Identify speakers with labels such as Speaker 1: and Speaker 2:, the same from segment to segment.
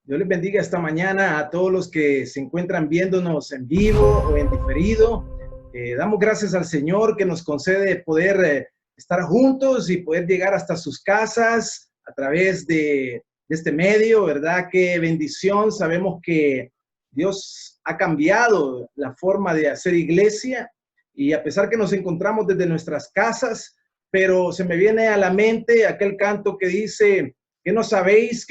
Speaker 1: Dios les bendiga esta mañana a todos los que se encuentran viéndonos en vivo o en diferido. Damos gracias al Señor que nos concede poder estar juntos y poder llegar hasta sus casas a través de este medio, ¿verdad? Qué bendición. Sabemos que Dios ha cambiado la forma de hacer iglesia y a pesar que nos encontramos desde nuestras casas, pero se me viene a la mente aquel canto que dice: ¿que no sabéis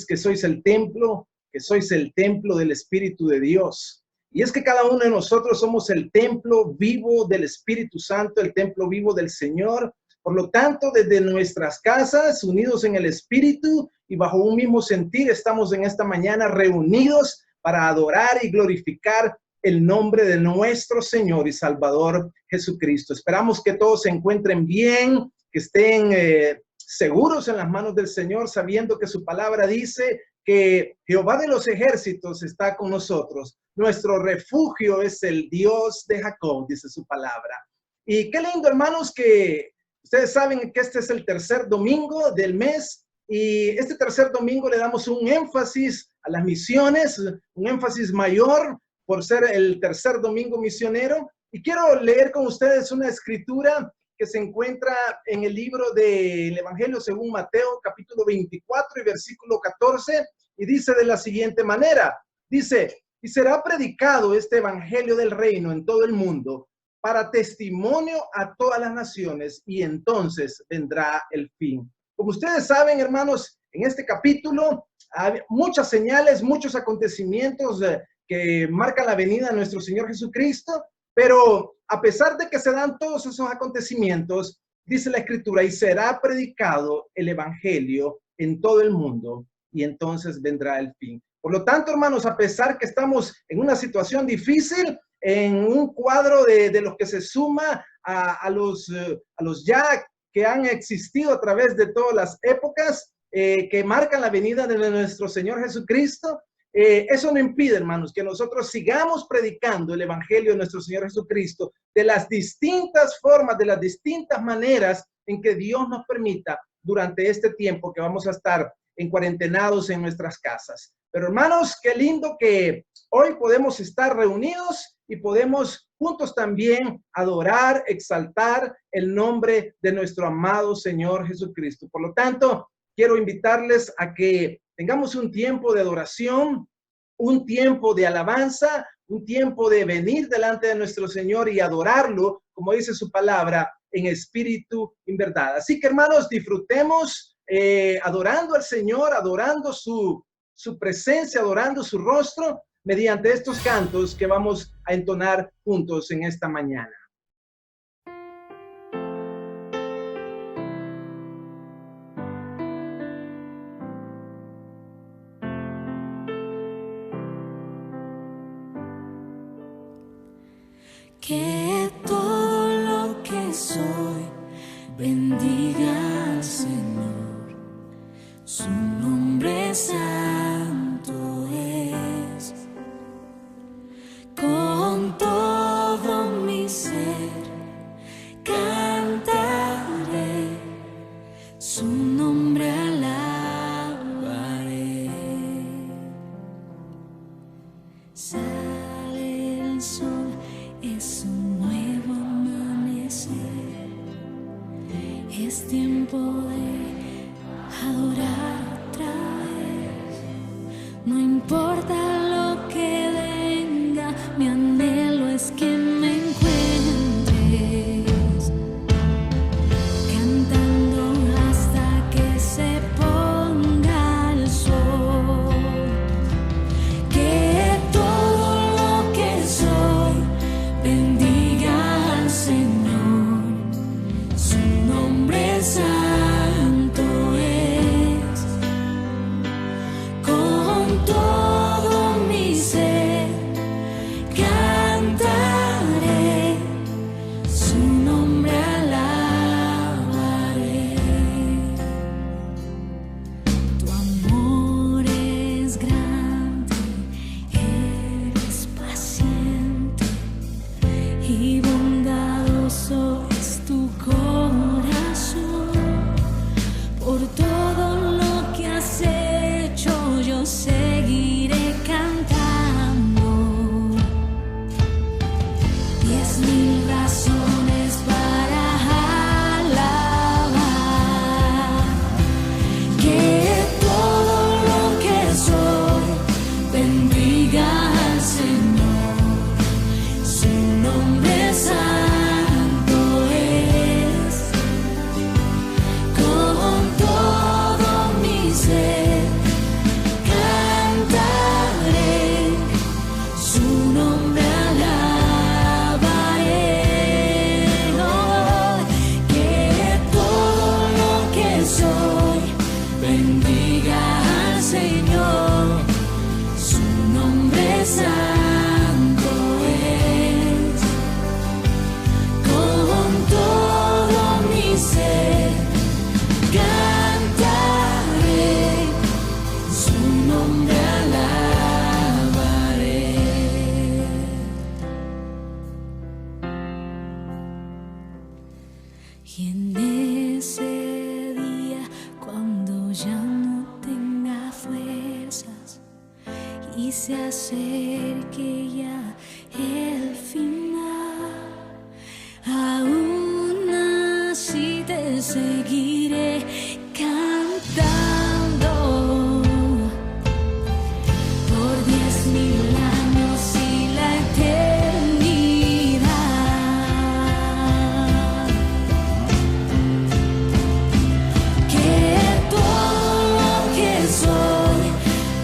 Speaker 1: que sois el templo, que sois el templo del Espíritu de Dios? Y es que cada uno de nosotros somos el templo vivo del Espíritu Santo, el templo vivo del Señor. Por lo tanto, desde nuestras casas, unidos en el Espíritu y bajo un mismo sentir, estamos en esta mañana reunidos para adorar y glorificar el nombre de nuestro Señor y Salvador Jesucristo. Esperamos que todos se encuentren bien, que estén seguros en las manos del Señor, sabiendo que su palabra dice que Jehová de los ejércitos está con nosotros. Nuestro refugio es el Dios de Jacob, dice su palabra. Y qué lindo, hermanos, que ustedes saben que este es el tercer domingo del mes y este tercer domingo le damos un énfasis a las misiones, un énfasis mayor por ser el tercer domingo misionero. Y quiero leer con ustedes una escritura que se encuentra en el libro del Evangelio según Mateo, capítulo 24 y versículo 14, y dice de la siguiente manera, dice: y será predicado este evangelio del reino en todo el mundo para testimonio a todas las naciones, y entonces vendrá el fin. Como ustedes saben, hermanos, en este capítulo hay muchas señales, muchos acontecimientos que marcan la venida de nuestro Señor Jesucristo. Pero a pesar de que se dan todos esos acontecimientos, dice la Escritura: y será predicado el evangelio en todo el mundo, y entonces vendrá el fin. Por lo tanto, hermanos, a pesar que estamos en una situación difícil, en un cuadro de los que se suma a los ya que han existido a través de todas las épocas, que marcan la venida de nuestro Señor Jesucristo, eso no impide, hermanos, que nosotros sigamos predicando el evangelio de nuestro Señor Jesucristo de las distintas formas, de las distintas maneras en que Dios nos permita durante este tiempo que vamos a estar en cuarentenados en nuestras casas. Pero, hermanos, qué lindo que hoy podemos estar reunidos y podemos juntos también adorar, exaltar el nombre de nuestro amado Señor Jesucristo. Por lo tanto, quiero invitarles a que tengamos un tiempo de adoración, un tiempo de alabanza, un tiempo de venir delante de nuestro Señor y adorarlo, como dice su palabra, en espíritu y en verdad. Así que, hermanos, disfrutemos adorando al Señor, adorando su presencia, adorando su rostro, mediante estos cantos que vamos a entonar juntos en esta mañana.
Speaker 2: Que todo lo que soy bendiga al Señor, su nombre santo es. Con todo mi ser cantaré, su nombre alabaré. Sale el sol, es un nuevo amanecer, es tiempo de adorar otra vez. No importa lo que venga, mi anhelo es que me encuentres cantando hasta que se ponga el sol. Que todo lo que soy bendiga al Señor, su nombre es santo. ya no tenga fuerzas y se acerque ya el final, aún así te seguiré cantando por 10.000 años y la eternidad. Que todo lo que soy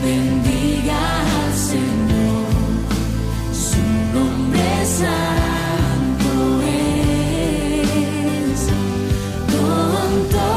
Speaker 2: bendiga al Señor, su nombre santo es. Con todo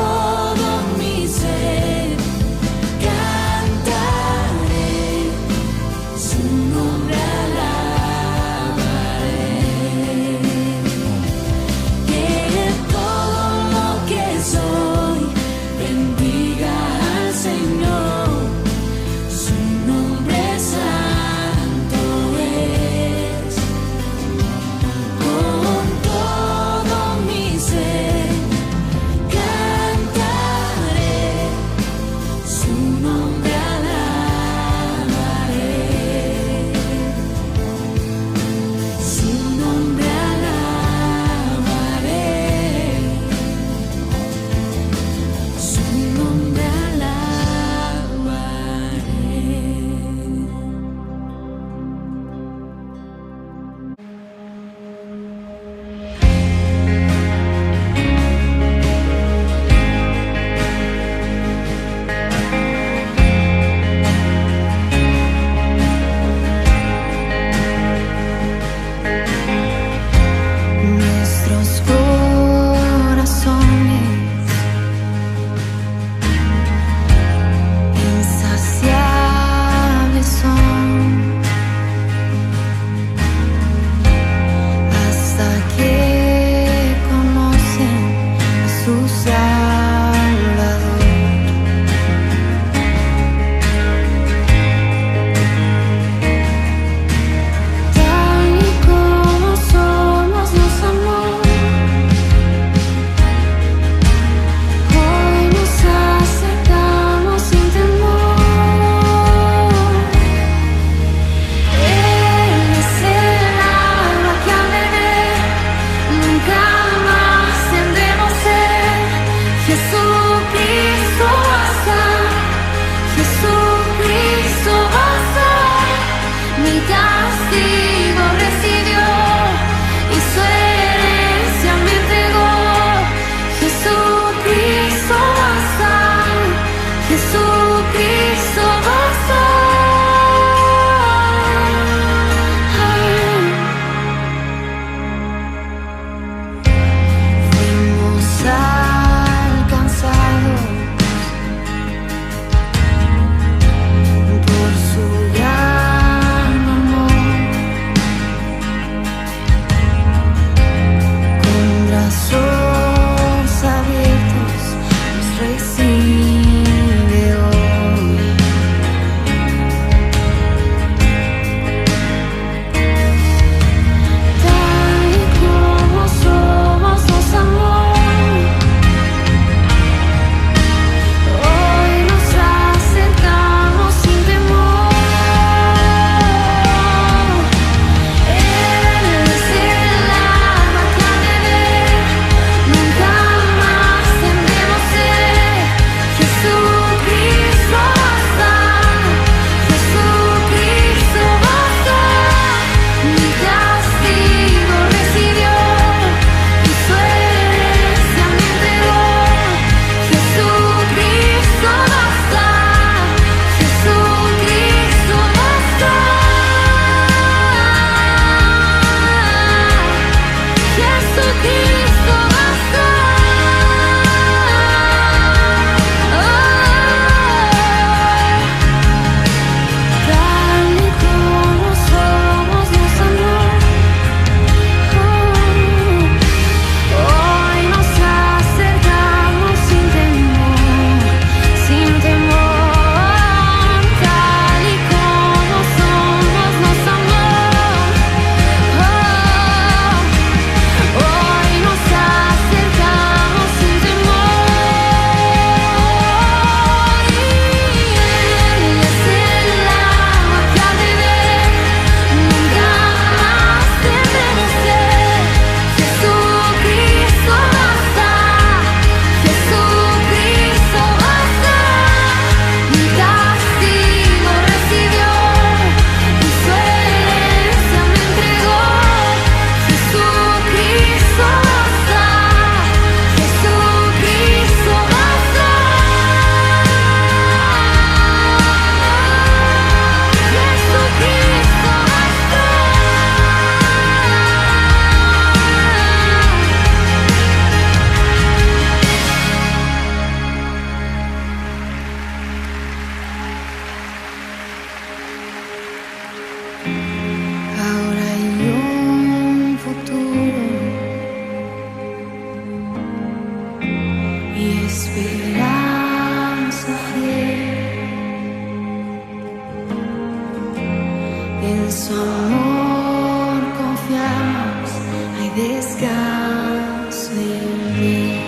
Speaker 2: En su amor confiamos, hay descanso en mí.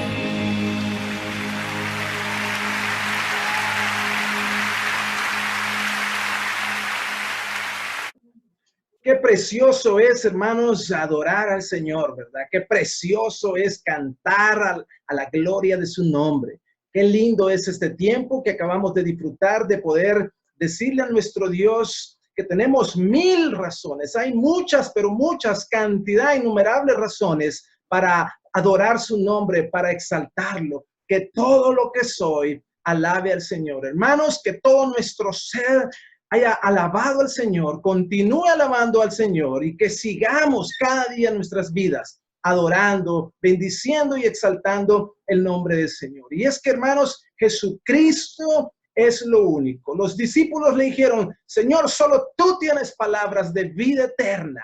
Speaker 1: Qué precioso es, hermanos, adorar al Señor, ¿verdad? Qué precioso es cantar a la gloria de su nombre. Qué lindo es este tiempo que acabamos de disfrutar, de poder decirle a nuestro Dios que tenemos 1000 razones. Hay muchas, pero muchas, cantidad innumerables razones para adorar su nombre, para exaltarlo. Que todo lo que soy alabe al Señor. Hermanos, que todo nuestro ser haya alabado al Señor, continúe alabando al Señor y que sigamos cada día en nuestras vidas adorando, bendiciendo y exaltando el nombre del Señor. Y es que, hermanos, Jesucristo es lo único. Los discípulos le dijeron, Señor, solo tú tienes palabras de vida eterna.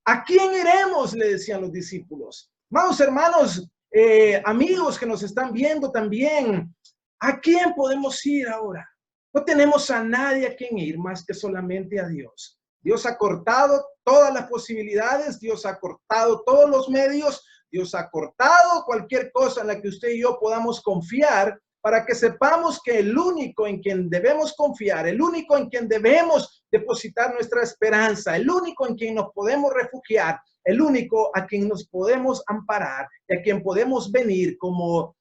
Speaker 1: ¿A quién iremos?, le decían los discípulos. Vamos, hermanos, amigos que nos están viendo también, ¿a quién podemos ir ahora? No tenemos a nadie a quien ir más que solamente a Dios. Dios ha cortado todas las posibilidades, Dios ha cortado todos los medios, Dios ha cortado cualquier cosa en la que usted y yo podamos confiar para que sepamos que el único en quien debemos confiar, el único en quien debemos depositar nuestra esperanza, el único en quien nos podemos refugiar, el único a quien nos podemos amparar y a quien podemos venir como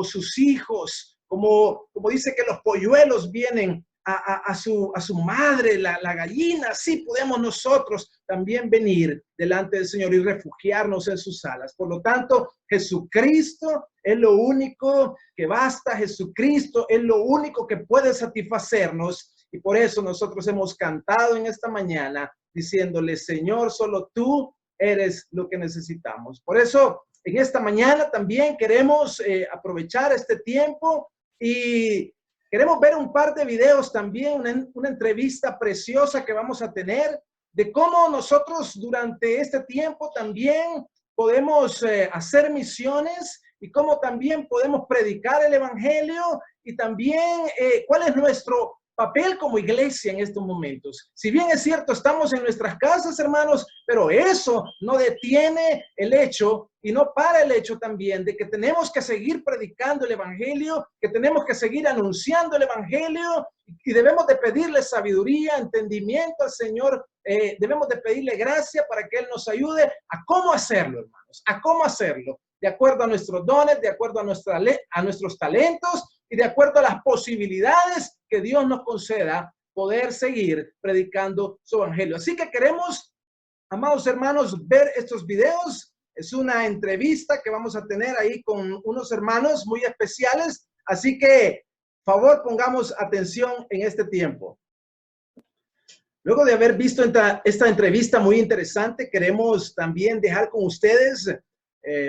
Speaker 1: sus hijos, como dice que los polluelos vienen a su madre, la gallina, así podemos nosotros también venir delante del Señor y refugiarnos en sus alas. Por lo tanto, Jesucristo es lo único que basta, Jesucristo es lo único que puede satisfacernos y por eso nosotros hemos cantado en esta mañana diciéndole, Señor, solo tú eres lo que necesitamos. Por eso, en esta mañana también queremos aprovechar este tiempo y queremos ver un par de videos también, una entrevista preciosa que vamos a tener de cómo nosotros durante este tiempo también podemos hacer misiones y cómo también podemos predicar el evangelio y también cuál es nuestro papel como iglesia en estos momentos. Si bien es cierto, estamos en nuestras casas, hermanos, pero eso no detiene el hecho y no para el hecho también de que tenemos que seguir predicando el evangelio, que tenemos que seguir anunciando el evangelio y debemos de pedirle sabiduría, entendimiento al Señor, debemos de pedirle gracia para que Él nos ayude a cómo hacerlo, hermanos, a cómo hacerlo, de acuerdo a nuestros dones, de acuerdo a nuestros talentos y de acuerdo a las posibilidades que Dios nos conceda poder seguir predicando su evangelio. Así que queremos, amados hermanos, ver estos videos. Es una entrevista que vamos a tener ahí con unos hermanos muy especiales. Así que, favor, pongamos atención en este tiempo. Luego de haber visto esta entrevista muy interesante, queremos también dejar con ustedes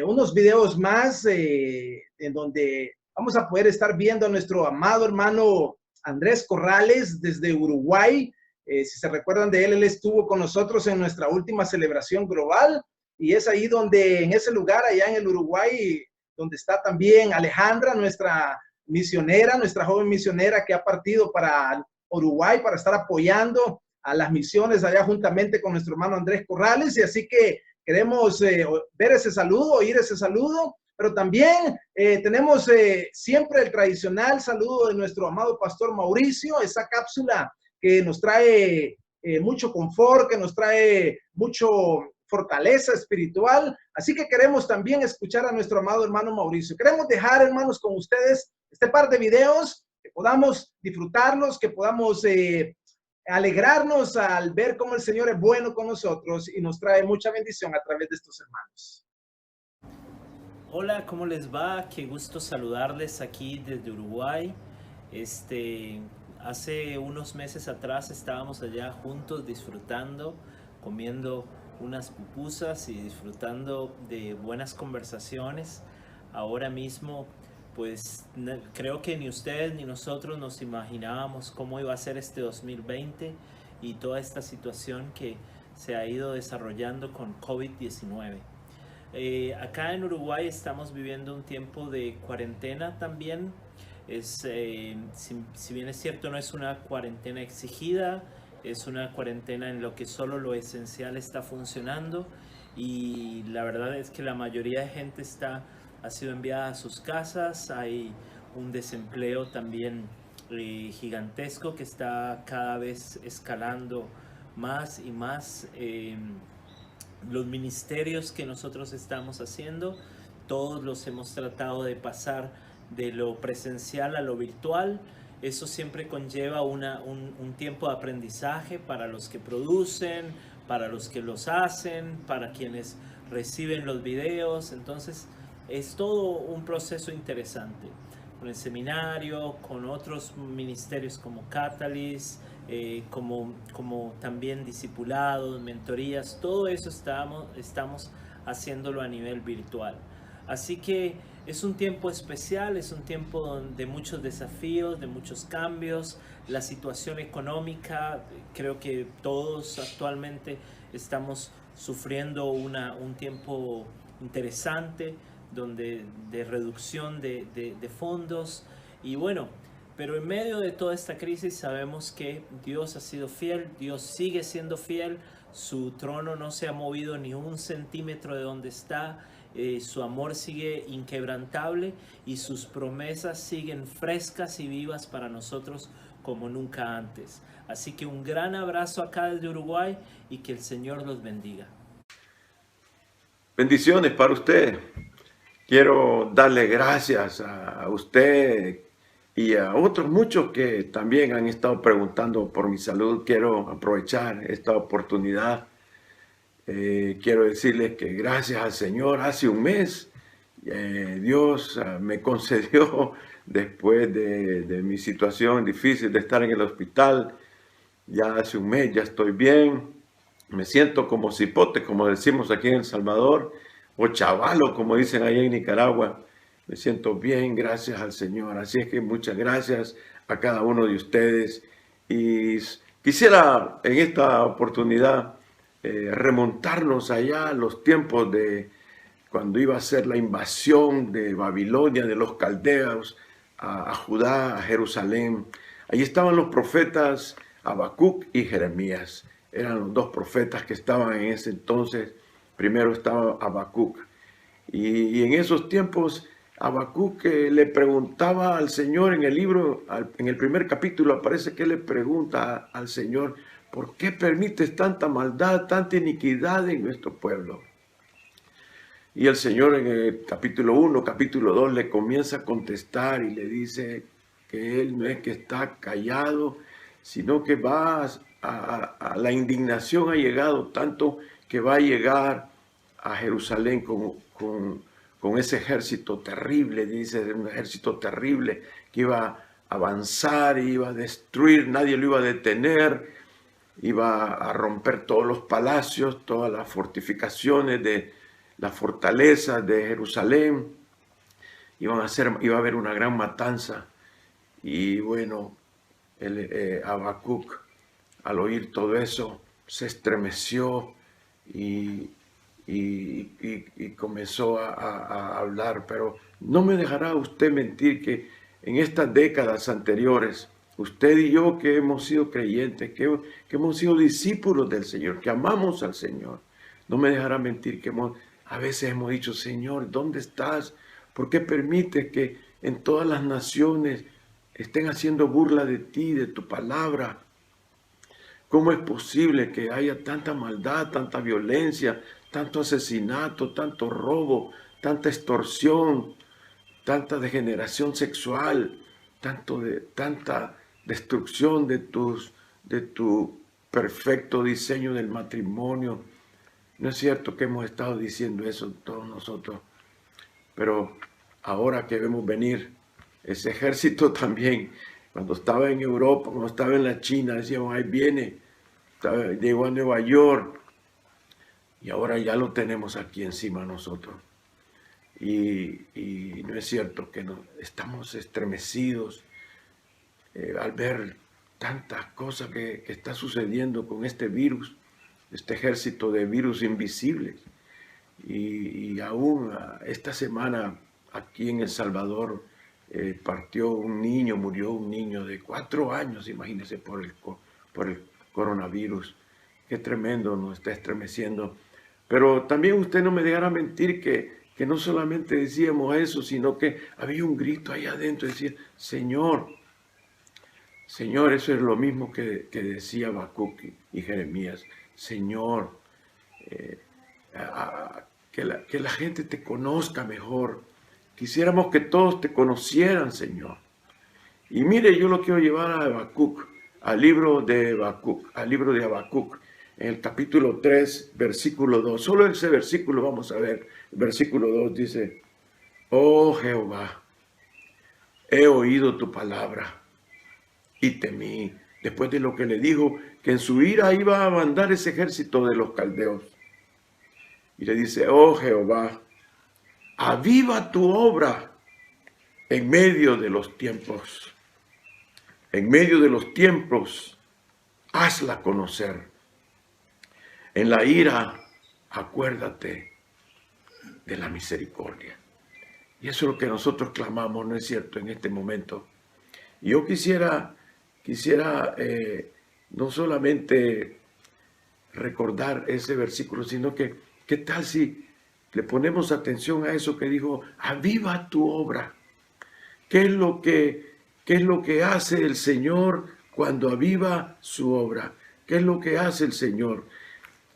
Speaker 1: unos videos más en donde vamos a poder estar viendo a nuestro amado hermano Andrés Corrales desde Uruguay. Si se recuerdan de él estuvo con nosotros en nuestra última celebración global y es ahí donde, en ese lugar, allá en el Uruguay, donde está también Alejandra, nuestra misionera, nuestra joven misionera que ha partido para Uruguay para estar apoyando a las misiones allá juntamente con nuestro hermano Andrés Corrales. Y así que queremos ver ese saludo, oír ese saludo. Pero también tenemos siempre el tradicional saludo de nuestro amado pastor Mauricio, esa cápsula que nos trae mucho confort, que nos trae mucho fortaleza espiritual. Así que queremos también escuchar a nuestro amado hermano Mauricio. Queremos dejar, hermanos, con ustedes este par de videos, que podamos disfrutarlos, que podamos alegrarnos al ver cómo el Señor es bueno con nosotros y nos trae mucha bendición a través de estos hermanos.
Speaker 3: Hola, ¿cómo les va? Qué gusto saludarles aquí desde Uruguay. Hace unos meses atrás estábamos allá juntos disfrutando, comiendo unas pupusas y disfrutando de buenas conversaciones. Ahora mismo, pues creo que ni ustedes ni nosotros nos imaginábamos cómo iba a ser este 2020 y toda esta situación que se ha ido desarrollando con COVID-19. Acá en Uruguay estamos viviendo un tiempo de cuarentena también. Si bien es cierto, no es una cuarentena exigida, Es una cuarentena en lo que solo lo esencial está funcionando y la verdad es que la mayoría de gente ha sido enviada a sus casas. Hay un desempleo también gigantesco que está cada vez escalando más y más. Los ministerios que nosotros estamos haciendo, todos los hemos tratado de pasar de lo presencial a lo virtual. Eso siempre conlleva un tiempo de aprendizaje para los que producen, para los que los hacen, para quienes reciben los videos. Entonces es todo un proceso interesante. Con el seminario, con otros ministerios como Catalyst, como también discipulados, mentorías, todo eso estamos haciéndolo a nivel virtual. Así que es un tiempo especial, es un tiempo de muchos desafíos, de muchos cambios. La situación económica, creo que todos actualmente estamos sufriendo un tiempo interesante de reducción de fondos. Y bueno, pero en medio de toda esta crisis sabemos que Dios ha sido fiel, Dios sigue siendo fiel, su trono no se ha movido ni un centímetro de donde está. Su amor sigue inquebrantable y sus promesas siguen frescas y vivas para nosotros como nunca antes. Así que un gran abrazo acá desde Uruguay y que el Señor los bendiga.
Speaker 4: Bendiciones para usted. Quiero darle gracias a usted y a otros muchos que también han estado preguntando por mi salud. Quiero aprovechar esta oportunidad. Quiero decirles que gracias al Señor, hace un mes Dios me concedió, después de mi situación difícil de estar en el hospital, ya hace un mes ya estoy bien, me siento como cipote, como decimos aquí en El Salvador, o chavalo, como dicen allá en Nicaragua. Me siento bien, gracias al Señor. Así es que muchas gracias a cada uno de ustedes. Y quisiera en esta oportunidad remontarnos allá a los tiempos de cuando iba a ser la invasión de Babilonia, de los caldeos, a Judá, a Jerusalén. Allí estaban los profetas Habacuc y Jeremías. Eran los dos profetas que estaban en ese entonces. Primero estaba Habacuc. Y en esos tiempos Habacuc le preguntaba al Señor en el libro, en el primer capítulo aparece que le pregunta al Señor: ¿por qué permites tanta maldad, tanta iniquidad en nuestro pueblo? Y el Señor en el capítulo 1, capítulo 2 le comienza a contestar y le dice que Él no es que está callado, sino que va a la indignación ha llegado tanto que va a llegar a Jerusalén con ese ejército terrible, dice, un ejército terrible que iba a avanzar, iba a destruir, nadie lo iba a detener, iba a romper todos los palacios, todas las fortificaciones de las fortalezas de Jerusalén, iba a haber una gran matanza. Y bueno, Habacuc, al oír todo eso, se estremeció y comenzó a hablar. Pero no me dejará usted mentir que en estas décadas anteriores, usted y yo que hemos sido creyentes, que hemos sido discípulos del Señor, que amamos al Señor, no me dejará mentir que a veces hemos dicho: Señor, ¿dónde estás? ¿Por qué permites que en todas las naciones estén haciendo burla de ti, de tu palabra? ¿Cómo es posible que haya tanta maldad, tanta violencia, tanto asesinato, tanto robo, tanta extorsión, tanta degeneración sexual, tanta destrucción de tu perfecto diseño del matrimonio? No es cierto que hemos estado diciendo eso todos nosotros, pero ahora que vemos venir ese ejército también, cuando estaba en Europa, cuando estaba en la China, decíamos: ahí viene, llegó a Nueva York, y ahora ya lo tenemos aquí encima nosotros. Y no es cierto que estamos estremecidos al ver tantas cosas que está sucediendo con este virus, este ejército de virus invisibles. Y aún esta semana aquí en El Salvador murió un niño de 4 años, imagínense, por coronavirus. Qué tremendo, nos está estremeciendo. Pero también usted no me dejará mentir que no solamente decíamos eso, sino que había un grito allá adentro, decía, Señor, Señor, eso es lo mismo que decía Habacuc y Jeremías, Señor, que la gente te conozca mejor. Quisiéramos que todos te conocieran, Señor. Y mire, yo lo quiero llevar a Habacuc, al libro de Habacuc, en el capítulo 3, versículo 2. Solo ese versículo vamos a ver. El versículo 2 dice, oh Jehová, he oído tu palabra y temí. Después de lo que le dijo, que en su ira iba a mandar ese ejército de los caldeos. Y le dice, oh Jehová, aviva tu obra en medio de los tiempos. En medio de los tiempos, hazla conocer. En la ira, acuérdate de la misericordia. Y eso es lo que nosotros clamamos, ¿no es cierto?, en este momento. Y yo quisiera no solamente recordar ese versículo, sino que, ¿qué tal si le ponemos atención a eso que dijo, aviva tu obra? ¿Qué es lo que hace el Señor cuando aviva su obra? ¿Qué es lo que hace el Señor?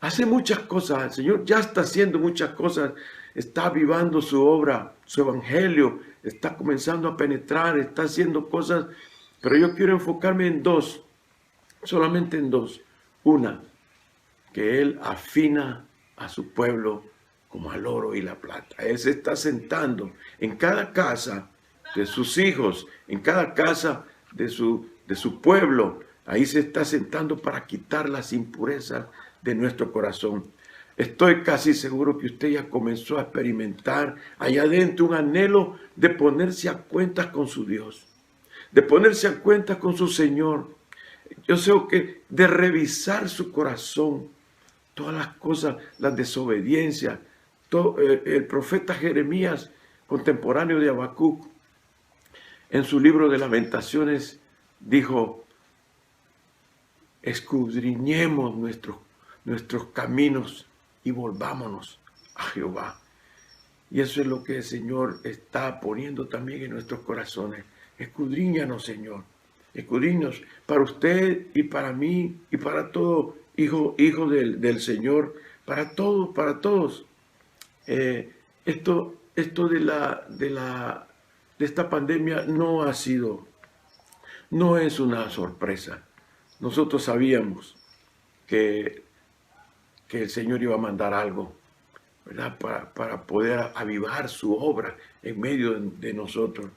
Speaker 4: Hace muchas cosas, el Señor ya está haciendo muchas cosas, está avivando su obra, su evangelio, está comenzando a penetrar, está haciendo cosas, pero yo quiero enfocarme en dos, solamente en dos. Una, que Él afina a su pueblo como al oro y la plata. Él se está sentando en cada casa de sus hijos, en cada casa de su pueblo. Ahí se está sentando para quitar las impurezas de nuestro corazón. Estoy casi seguro que usted ya comenzó a experimentar allá adentro un anhelo de ponerse a cuentas con su Dios, de ponerse a cuentas con su Señor. Yo sé que de revisar su corazón, todas las cosas, las desobediencias. El profeta Jeremías, contemporáneo de Habacuc, en su libro de Lamentaciones, dijo, escudriñemos nuestros caminos y volvámonos a Jehová. Y eso es lo que el Señor está poniendo también en nuestros corazones. Escudriñanos, Señor. Escudriñanos para usted y para mí y para todo hijo del Señor, para todos. Esto de esta pandemia no es una sorpresa. Nosotros sabíamos que el Señor iba a mandar algo, ¿verdad? Para poder avivar su obra en medio de nosotros.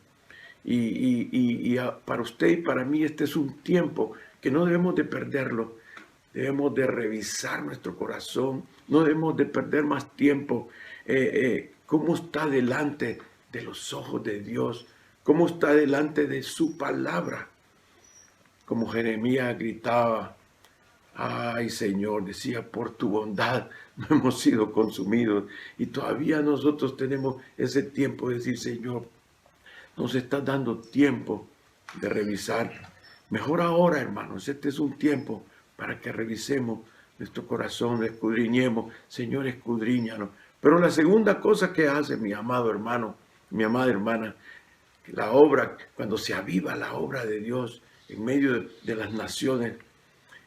Speaker 4: Y para usted y para mí este es un tiempo que no debemos de perderlo. Debemos de revisar nuestro corazón, no debemos de perder más tiempo. ¿Cómo está delante de los ojos de Dios? ¿Cómo está delante de su palabra? Como Jeremías gritaba, ay Señor, decía, por tu bondad no hemos sido consumidos. Y todavía nosotros tenemos ese tiempo de decir, Señor, nos estás dando tiempo de revisar. Mejor ahora, hermanos, este es un tiempo para que revisemos nuestro corazón, lo escudriñemos. Señor, escudriñanos. Pero la segunda cosa que hace mi amado hermano, mi amada hermana, la obra, cuando se aviva la obra de Dios en medio de las naciones,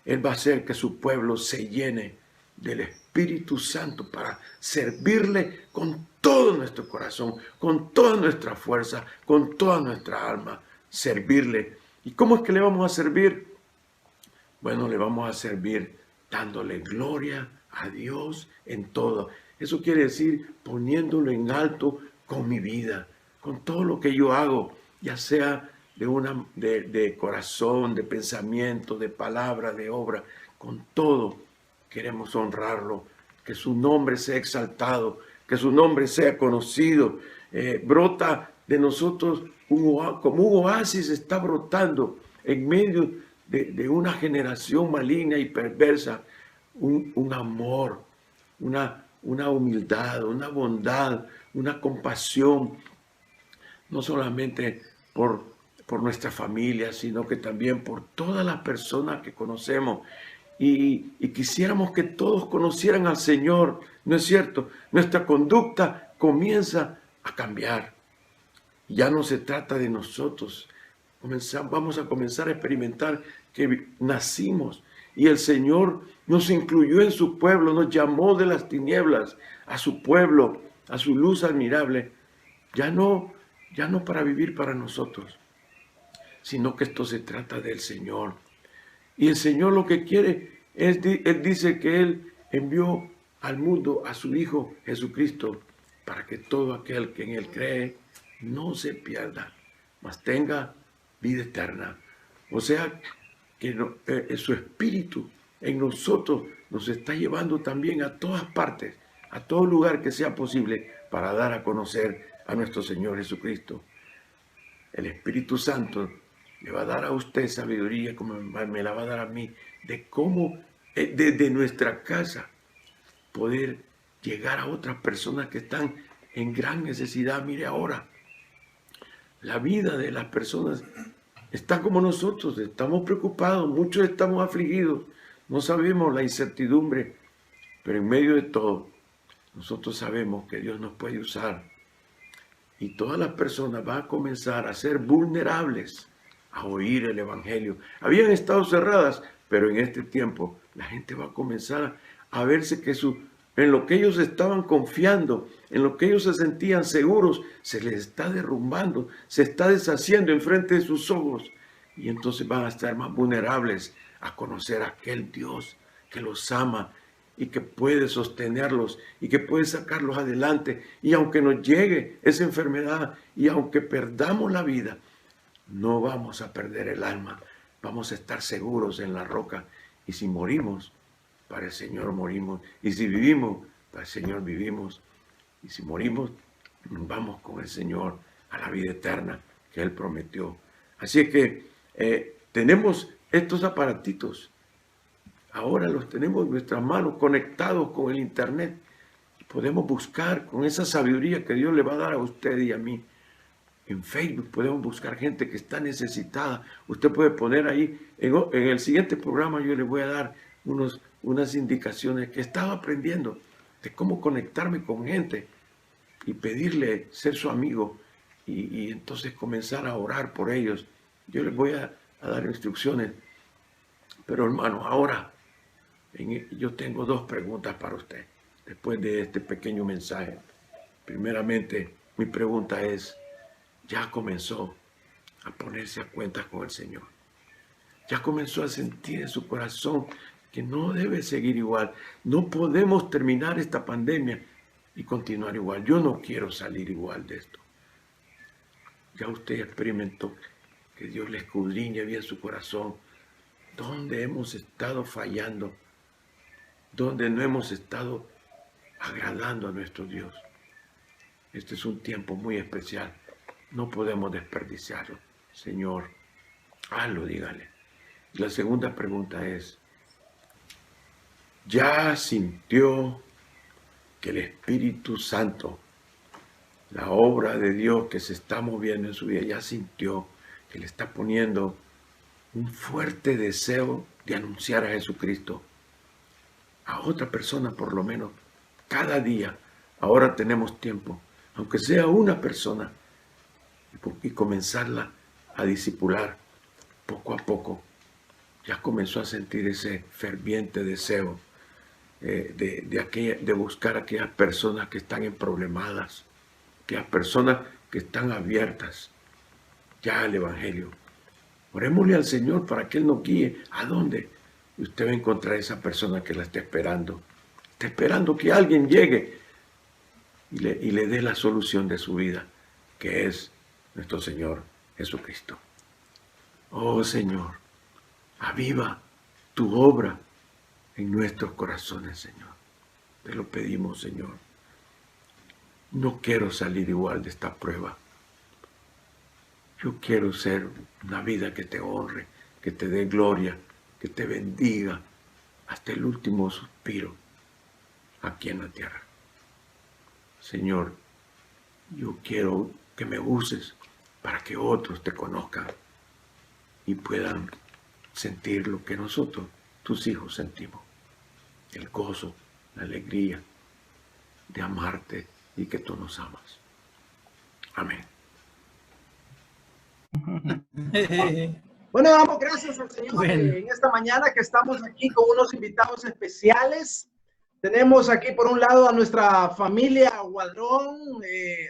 Speaker 4: Él va a hacer que su pueblo se llene del Espíritu Santo para servirle con todo nuestro corazón, con toda nuestra fuerza, con toda nuestra alma, servirle. ¿Y cómo es que le vamos a servir? Bueno, le vamos a servir dándole gloria a Dios en todo. Eso quiere decir poniéndolo en alto con mi vida, con todo lo que yo hago, ya sea de corazón, de pensamiento, de palabra, de obra, con todo queremos honrarlo, que su nombre sea exaltado, que su nombre sea conocido. Brota de nosotros como un oasis, está brotando en medio de una generación maligna y perversa, un amor, una humildad, una bondad, una compasión, no solamente por nuestra familia, sino que también por todas las personas que conocemos. y quisiéramos que todos conocieran al Señor, ¿no es cierto? Nuestra conducta comienza a cambiar. Ya no se trata de nosotros. Vamos a comenzar a experimentar que nacimos y el Señor nos incluyó en su pueblo, nos llamó de las tinieblas a su pueblo, a su luz admirable. Ya no para vivir para nosotros, sino que esto se trata del Señor. Y el Señor lo que quiere es, Él dice que Él envió al mundo a su Hijo Jesucristo para que todo aquel que en Él cree no se pierda, mas tenga vida eterna. O sea, que su Espíritu en nosotros nos está llevando también a todas partes, a todo lugar que sea posible para dar a conocer a nuestro Señor Jesucristo. El Espíritu Santo le va a dar a usted sabiduría como me la va a dar a mí, de cómo desde nuestra casa poder llegar a otras personas que están en gran necesidad. Mire ahora, la vida de las personas está como nosotros, estamos preocupados, muchos estamos afligidos, no sabemos la incertidumbre, pero en medio de todo, nosotros sabemos que Dios nos puede usar y todas las personas van a comenzar a ser vulnerables a oír el Evangelio. Habían estado cerradas, pero en este tiempo la gente va a comenzar a verse que en lo que ellos estaban confiando, en lo que ellos se sentían seguros, se les está derrumbando, se está deshaciendo enfrente de sus ojos. Y entonces van a estar más vulnerables a conocer a aquel Dios que los ama y que puede sostenerlos y que puede sacarlos adelante. Y aunque nos llegue esa enfermedad y aunque perdamos la vida, no vamos a perder el alma. Vamos a estar seguros en la roca. Y si morimos, para el Señor morimos. Y si vivimos, para el Señor vivimos. Y si morimos, vamos con el Señor a la vida eterna que Él prometió. Así que tenemos estos aparatitos. Ahora los tenemos en nuestras manos, conectados con el Internet. Podemos buscar con esa sabiduría que Dios le va a dar a usted y a mí. En Facebook podemos buscar gente que está necesitada. Usted puede poner ahí, en el siguiente programa yo le voy a dar unas indicaciones que estaba aprendiendo de cómo conectarme con gente y pedirle ser su amigo y entonces comenzar a orar por ellos. Yo les voy a dar instrucciones. Pero hermano, ahora yo tengo dos preguntas para usted después de este pequeño mensaje. Primeramente, mi pregunta es, ¿ya comenzó a ponerse a cuentas con el Señor? ¿Ya comenzó a sentir en su corazón que no debe seguir igual? No podemos terminar esta pandemia y continuar igual. Yo no quiero salir igual de esto. Ya usted experimentó que Dios le escudriñe bien su corazón. ¿Dónde hemos estado fallando? ¿Dónde no hemos estado agradando a nuestro Dios? Este es un tiempo muy especial. No podemos desperdiciarlo. Señor, hazlo, dígale. La segunda pregunta es, ¿ya sintió que el Espíritu Santo, la obra de Dios que se está moviendo en su vida, ya sintió que le está poniendo un fuerte deseo de anunciar a Jesucristo a otra persona por lo menos cada día? Ahora tenemos tiempo, aunque sea una persona, y comenzarla a discipular poco a poco. Ya comenzó a sentir ese ferviente deseo de buscar a aquellas personas que están emproblemadas, aquellas personas que están abiertas ya al Evangelio. Orémosle al Señor para que Él nos guíe. ¿A dónde? Y usted va a encontrar a esa persona que la está esperando. Está esperando que alguien llegue y le dé la solución de su vida, que es nuestro Señor Jesucristo. Oh Señor, aviva tu obra en nuestros corazones, Señor. Te lo pedimos, Señor. No quiero salir igual de esta prueba. Yo quiero ser una vida que te honre, que te dé gloria, que te bendiga hasta el último suspiro aquí en la tierra. Señor, yo quiero que me uses para que otros te conozcan y puedan sentir lo que nosotros tus hijos sentimos. El gozo, la alegría de amarte y que tú nos amas. Amén.
Speaker 1: Bueno, damos gracias al Señor
Speaker 5: Bueno.
Speaker 1: en esta mañana que estamos aquí con unos invitados especiales. Tenemos aquí por un lado a nuestra familia Guadrón,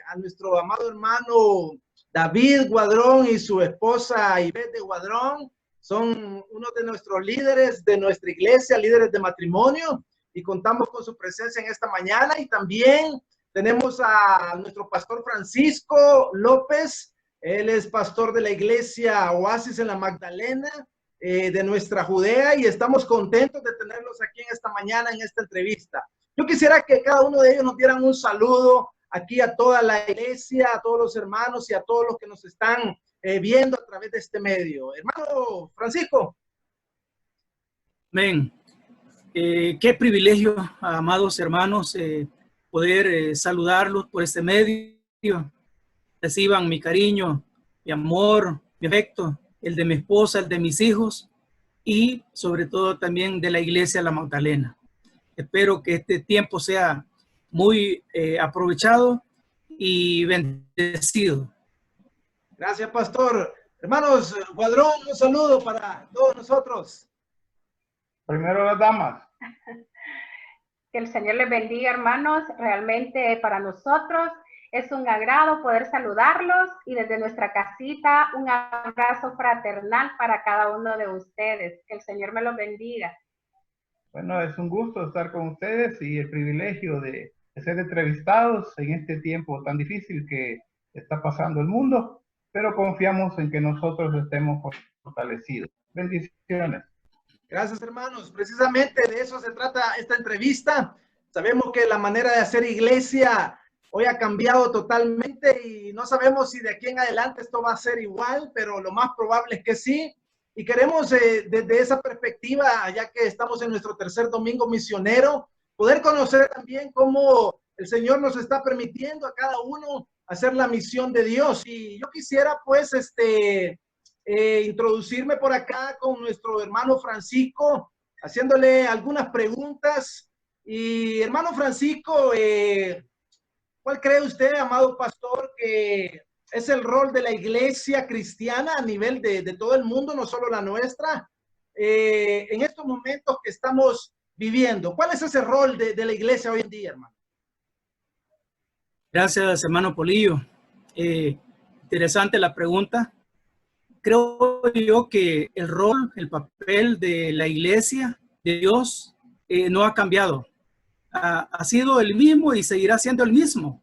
Speaker 1: a nuestro amado hermano David Guadrón y su esposa Ivette Guadrón. Son uno de nuestros líderes de nuestra iglesia, líderes de matrimonio, y contamos con su presencia en esta mañana. Y también tenemos a nuestro pastor Francisco López. Él es pastor de la iglesia Oasis en la Magdalena, de nuestra Judea, y estamos contentos de tenerlos aquí en esta mañana, en esta entrevista. Yo quisiera que cada uno de ellos nos dieran un saludo aquí a toda la iglesia, a todos los hermanos y a todos los que nos están viendo a través de este medio. Hermano Francisco.
Speaker 5: Amén. Qué privilegio, amados hermanos, poder saludarlos por este medio. Reciban mi cariño, mi amor, mi afecto, el de mi esposa, el de mis hijos y sobre todo también de la iglesia La Magdalena. Espero que este tiempo sea muy aprovechado y bendecido.
Speaker 1: Gracias, pastor. Hermanos Guadrón, un saludo para todos nosotros.
Speaker 6: Primero las damas.
Speaker 7: Que el Señor les bendiga, hermanos. Realmente para nosotros es un agrado poder saludarlos y desde nuestra casita un abrazo fraternal para cada uno de ustedes. Que el Señor me los bendiga.
Speaker 6: Bueno, es un gusto estar con ustedes y el privilegio de ser entrevistados en este tiempo tan difícil que está pasando el mundo, pero confiamos en que nosotros estemos fortalecidos. Bendiciones.
Speaker 1: Gracias, hermanos. Precisamente de eso se trata esta entrevista. Sabemos que la manera de hacer iglesia hoy ha cambiado totalmente y no sabemos si de aquí en adelante esto va a ser igual, pero lo más probable es que sí. Y queremos desde esa perspectiva, ya que estamos en nuestro tercer domingo misionero, poder conocer también cómo el Señor nos está permitiendo a cada uno hacer la misión de Dios. Y yo quisiera pues introducirme por acá con nuestro hermano Francisco, haciéndole algunas preguntas. Y hermano Francisco, ¿cuál cree usted, amado pastor, que es el rol de la iglesia cristiana a nivel de todo el mundo, no solo la nuestra, en estos momentos que estamos viviendo? ¿Cuál es ese rol de la iglesia hoy en día, hermano?
Speaker 5: Gracias, hermano Polillo. Interesante la pregunta. Creo yo que el rol, el papel de la iglesia de Dios no ha cambiado. Ha sido el mismo y seguirá siendo el mismo.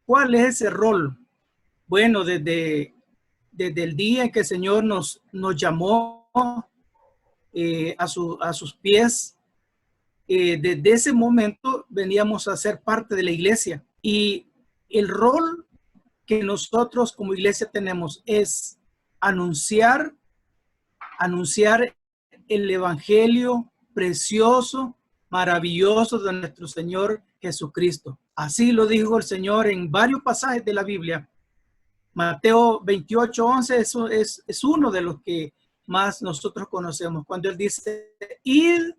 Speaker 5: ¿Cuál es ese rol? Bueno, desde el día en que el Señor nos llamó a sus pies, desde ese momento veníamos a ser parte de la iglesia. Y el rol que nosotros como iglesia tenemos es anunciar el evangelio precioso, maravilloso de nuestro Señor Jesucristo. Así lo dijo el Señor en varios pasajes de la Biblia. Mateo 28:11 eso es uno de los que más nosotros conocemos, cuando Él dice: id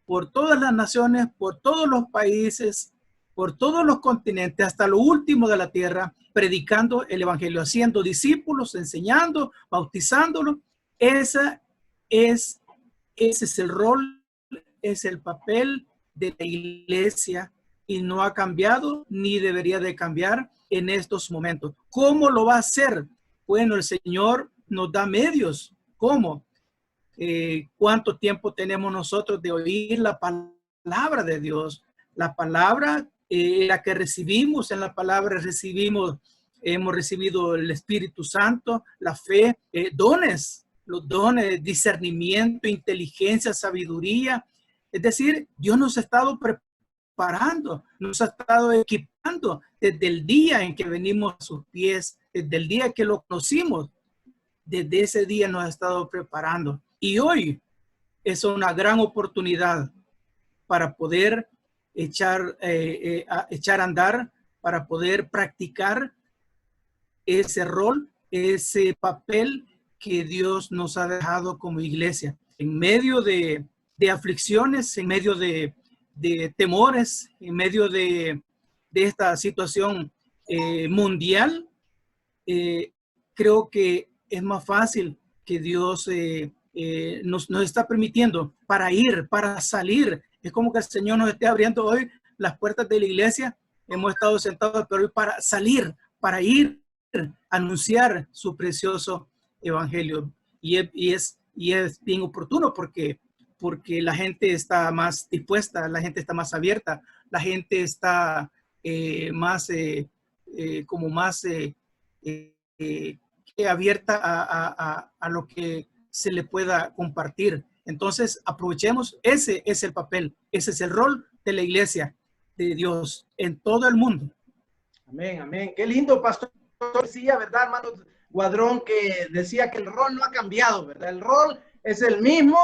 Speaker 5: por todas las naciones, por todos los países, por todos los continentes, hasta lo último de la tierra, predicando el evangelio, haciendo discípulos, enseñando, bautizándolos. Ese es el rol, es el papel de la iglesia y no ha cambiado ni debería de cambiar en estos momentos. ¿Cómo lo va a hacer? Bueno, el Señor nos da medios. ¿Cómo? ¿Cuánto tiempo tenemos nosotros de oír la palabra de Dios? La palabra, la que recibimos, en la palabra hemos recibido el Espíritu Santo, la fe, dones, los dones, discernimiento, inteligencia, sabiduría. Es decir, Dios nos ha estado preparando, nos ha estado equipando desde el día en que venimos a sus pies, desde el día que lo conocimos. Desde ese día nos ha estado preparando. Y hoy es una gran oportunidad para poder echar a andar, para poder practicar ese rol, ese papel que Dios nos ha dejado como iglesia. En medio de aflicciones, en medio de temores, en medio de esta situación mundial, creo que es más fácil que Dios nos está permitiendo para salir. Es como que el Señor nos esté abriendo hoy las puertas de la iglesia. Hemos estado sentados, pero hoy para salir, para ir a anunciar su precioso evangelio. Y es bien oportuno porque la gente está más dispuesta, la gente está más abierta, la gente está más abierta a lo que se le pueda compartir. Entonces, aprovechemos, ese es el papel, ese es el rol de la iglesia de Dios en todo el mundo.
Speaker 1: Amén, amén. Qué lindo, pastor. Decía, ¿verdad, hermano Guadrón? Que decía que el rol no ha cambiado, ¿verdad? El rol es el mismo,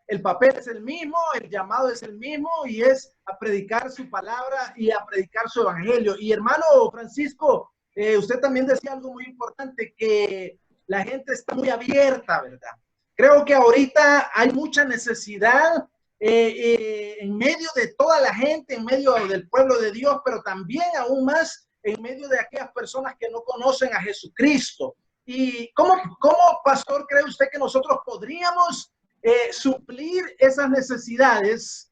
Speaker 1: el papel es el mismo, el llamado es el mismo, y es a predicar su palabra y a predicar su evangelio. Y hermano Francisco, usted también decía algo muy importante, que la gente está muy abierta, ¿verdad? Creo que ahorita hay mucha necesidad en medio de toda la gente, en medio del pueblo de Dios, pero también aún más en medio de aquellas personas que no conocen a Jesucristo. ¿Y cómo pastor, cree usted que nosotros podríamos suplir esas necesidades?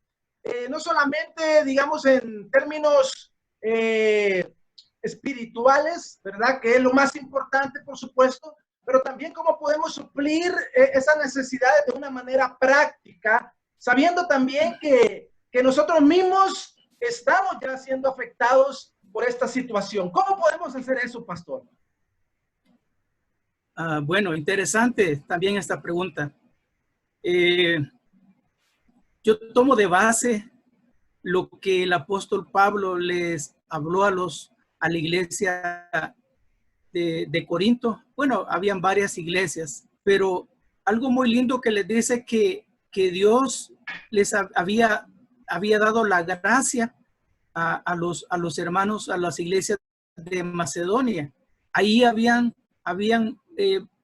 Speaker 1: No solamente, digamos, en términos espirituales, ¿verdad? Que es lo más importante, por supuesto, pero también cómo podemos suplir esas necesidades de una manera práctica, sabiendo también que nosotros mismos estamos ya siendo afectados por esta situación. ¿Cómo podemos hacer eso, pastor?
Speaker 5: Bueno, interesante también esta pregunta. Yo tomo de base lo que el apóstol Pablo les habló a la iglesia de Corinto. Bueno, habían varias iglesias, pero algo muy lindo que les dice que Dios les había dado la gracia a los hermanos, a las iglesias de Macedonia. Ahí habían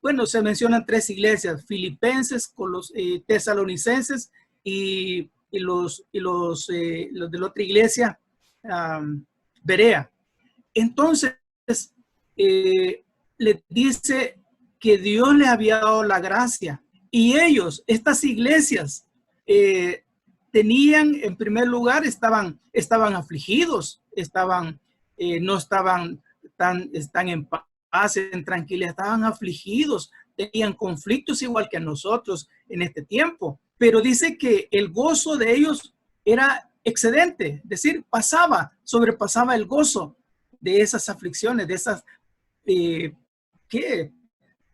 Speaker 5: bueno, se mencionan 3 iglesias: Filipenses, con los tesalonicenses y los de la otra iglesia, Berea. Entonces, le dice que Dios les había dado la gracia, y ellos, estas iglesias, tenían, en primer lugar, estaban afligidos, no estaban tan en paz, en tranquilidad, estaban afligidos, tenían conflictos igual que nosotros en este tiempo, pero dice que el gozo de ellos era excedente, es decir, sobrepasaba el gozo de esas aflicciones, de esas qué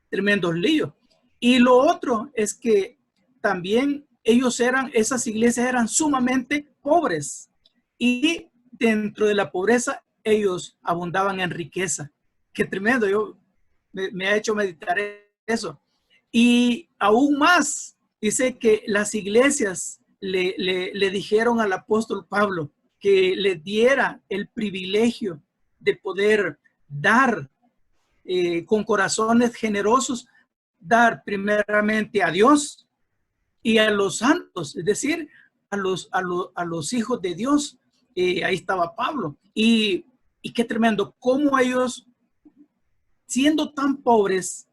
Speaker 5: tremendos líos. Y lo otro es que también esas iglesias eran sumamente pobres, y dentro de la pobreza ellos abundaban en riqueza. Qué tremendo, me ha hecho meditar eso. Y aún más, dice que las iglesias le dijeron al apóstol Pablo que le diera el privilegio de poder dar con corazones generosos, dar primeramente a Dios y a los santos, es decir, a los hijos de Dios. Ahí estaba Pablo. Y qué tremendo, cómo ellos, siendo tan pobres,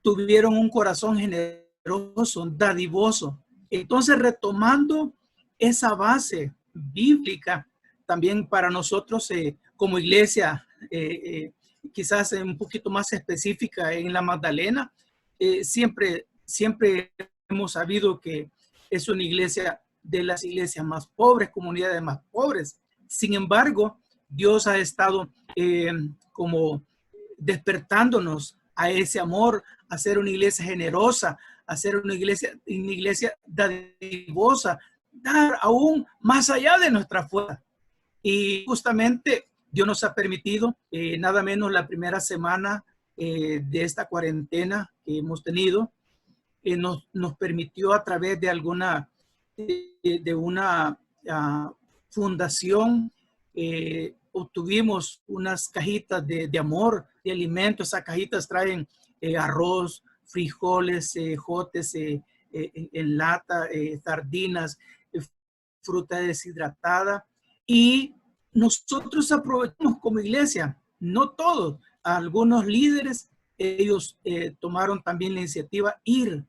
Speaker 5: tuvieron un corazón generoso, dadivoso. Entonces, retomando esa base bíblica, también para nosotros como iglesia, quizás un poquito más específica en la Magdalena, siempre hemos sabido que es una iglesia de las iglesias más pobres, comunidades más pobres. Sin embargo, Dios ha estado como despertándonos a ese amor, a ser una iglesia generosa, a ser una iglesia dadivosa, dar aún más allá de nuestra fuerza. Y justamente Dios nos ha permitido, nada menos la primera semana de esta cuarentena que hemos tenido, nos permitió, a través de una fundación, obtuvimos unas cajitas de amor, de alimentos. Esas cajitas traen arroz, frijoles, jotes, en lata, sardinas, fruta deshidratada. Y nosotros aprovechamos como iglesia, no todos, algunos líderes, ellos tomaron también la iniciativa ir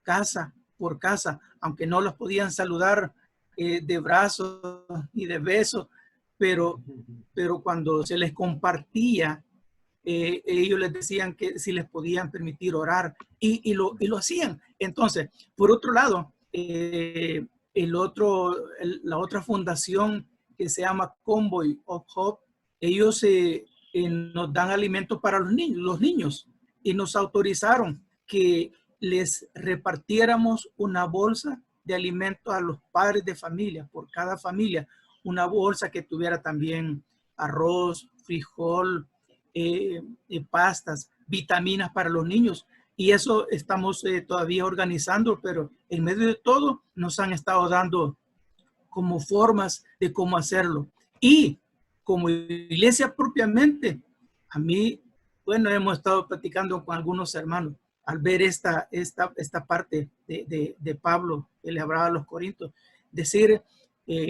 Speaker 5: casa por casa, aunque no los podían saludar de brazos y de besos, pero cuando se les compartía, ellos les decían que si les podían permitir orar y lo hacían. Entonces, por otro lado, la otra fundación que se llama Convoy of Hope, ellos nos dan alimentos para los niños y nos autorizaron que les repartiéramos una bolsa de alimentos a los padres de familia, por cada familia, una bolsa que tuviera también arroz, frijol, pastas, vitaminas para los niños. Y eso estamos todavía organizando, pero en medio de todo nos han estado dando como formas de cómo hacerlo. Y como iglesia propiamente, a mí, bueno, hemos estado platicando con algunos hermanos al ver esta parte de Pablo que le hablaba a los Corintios, decir,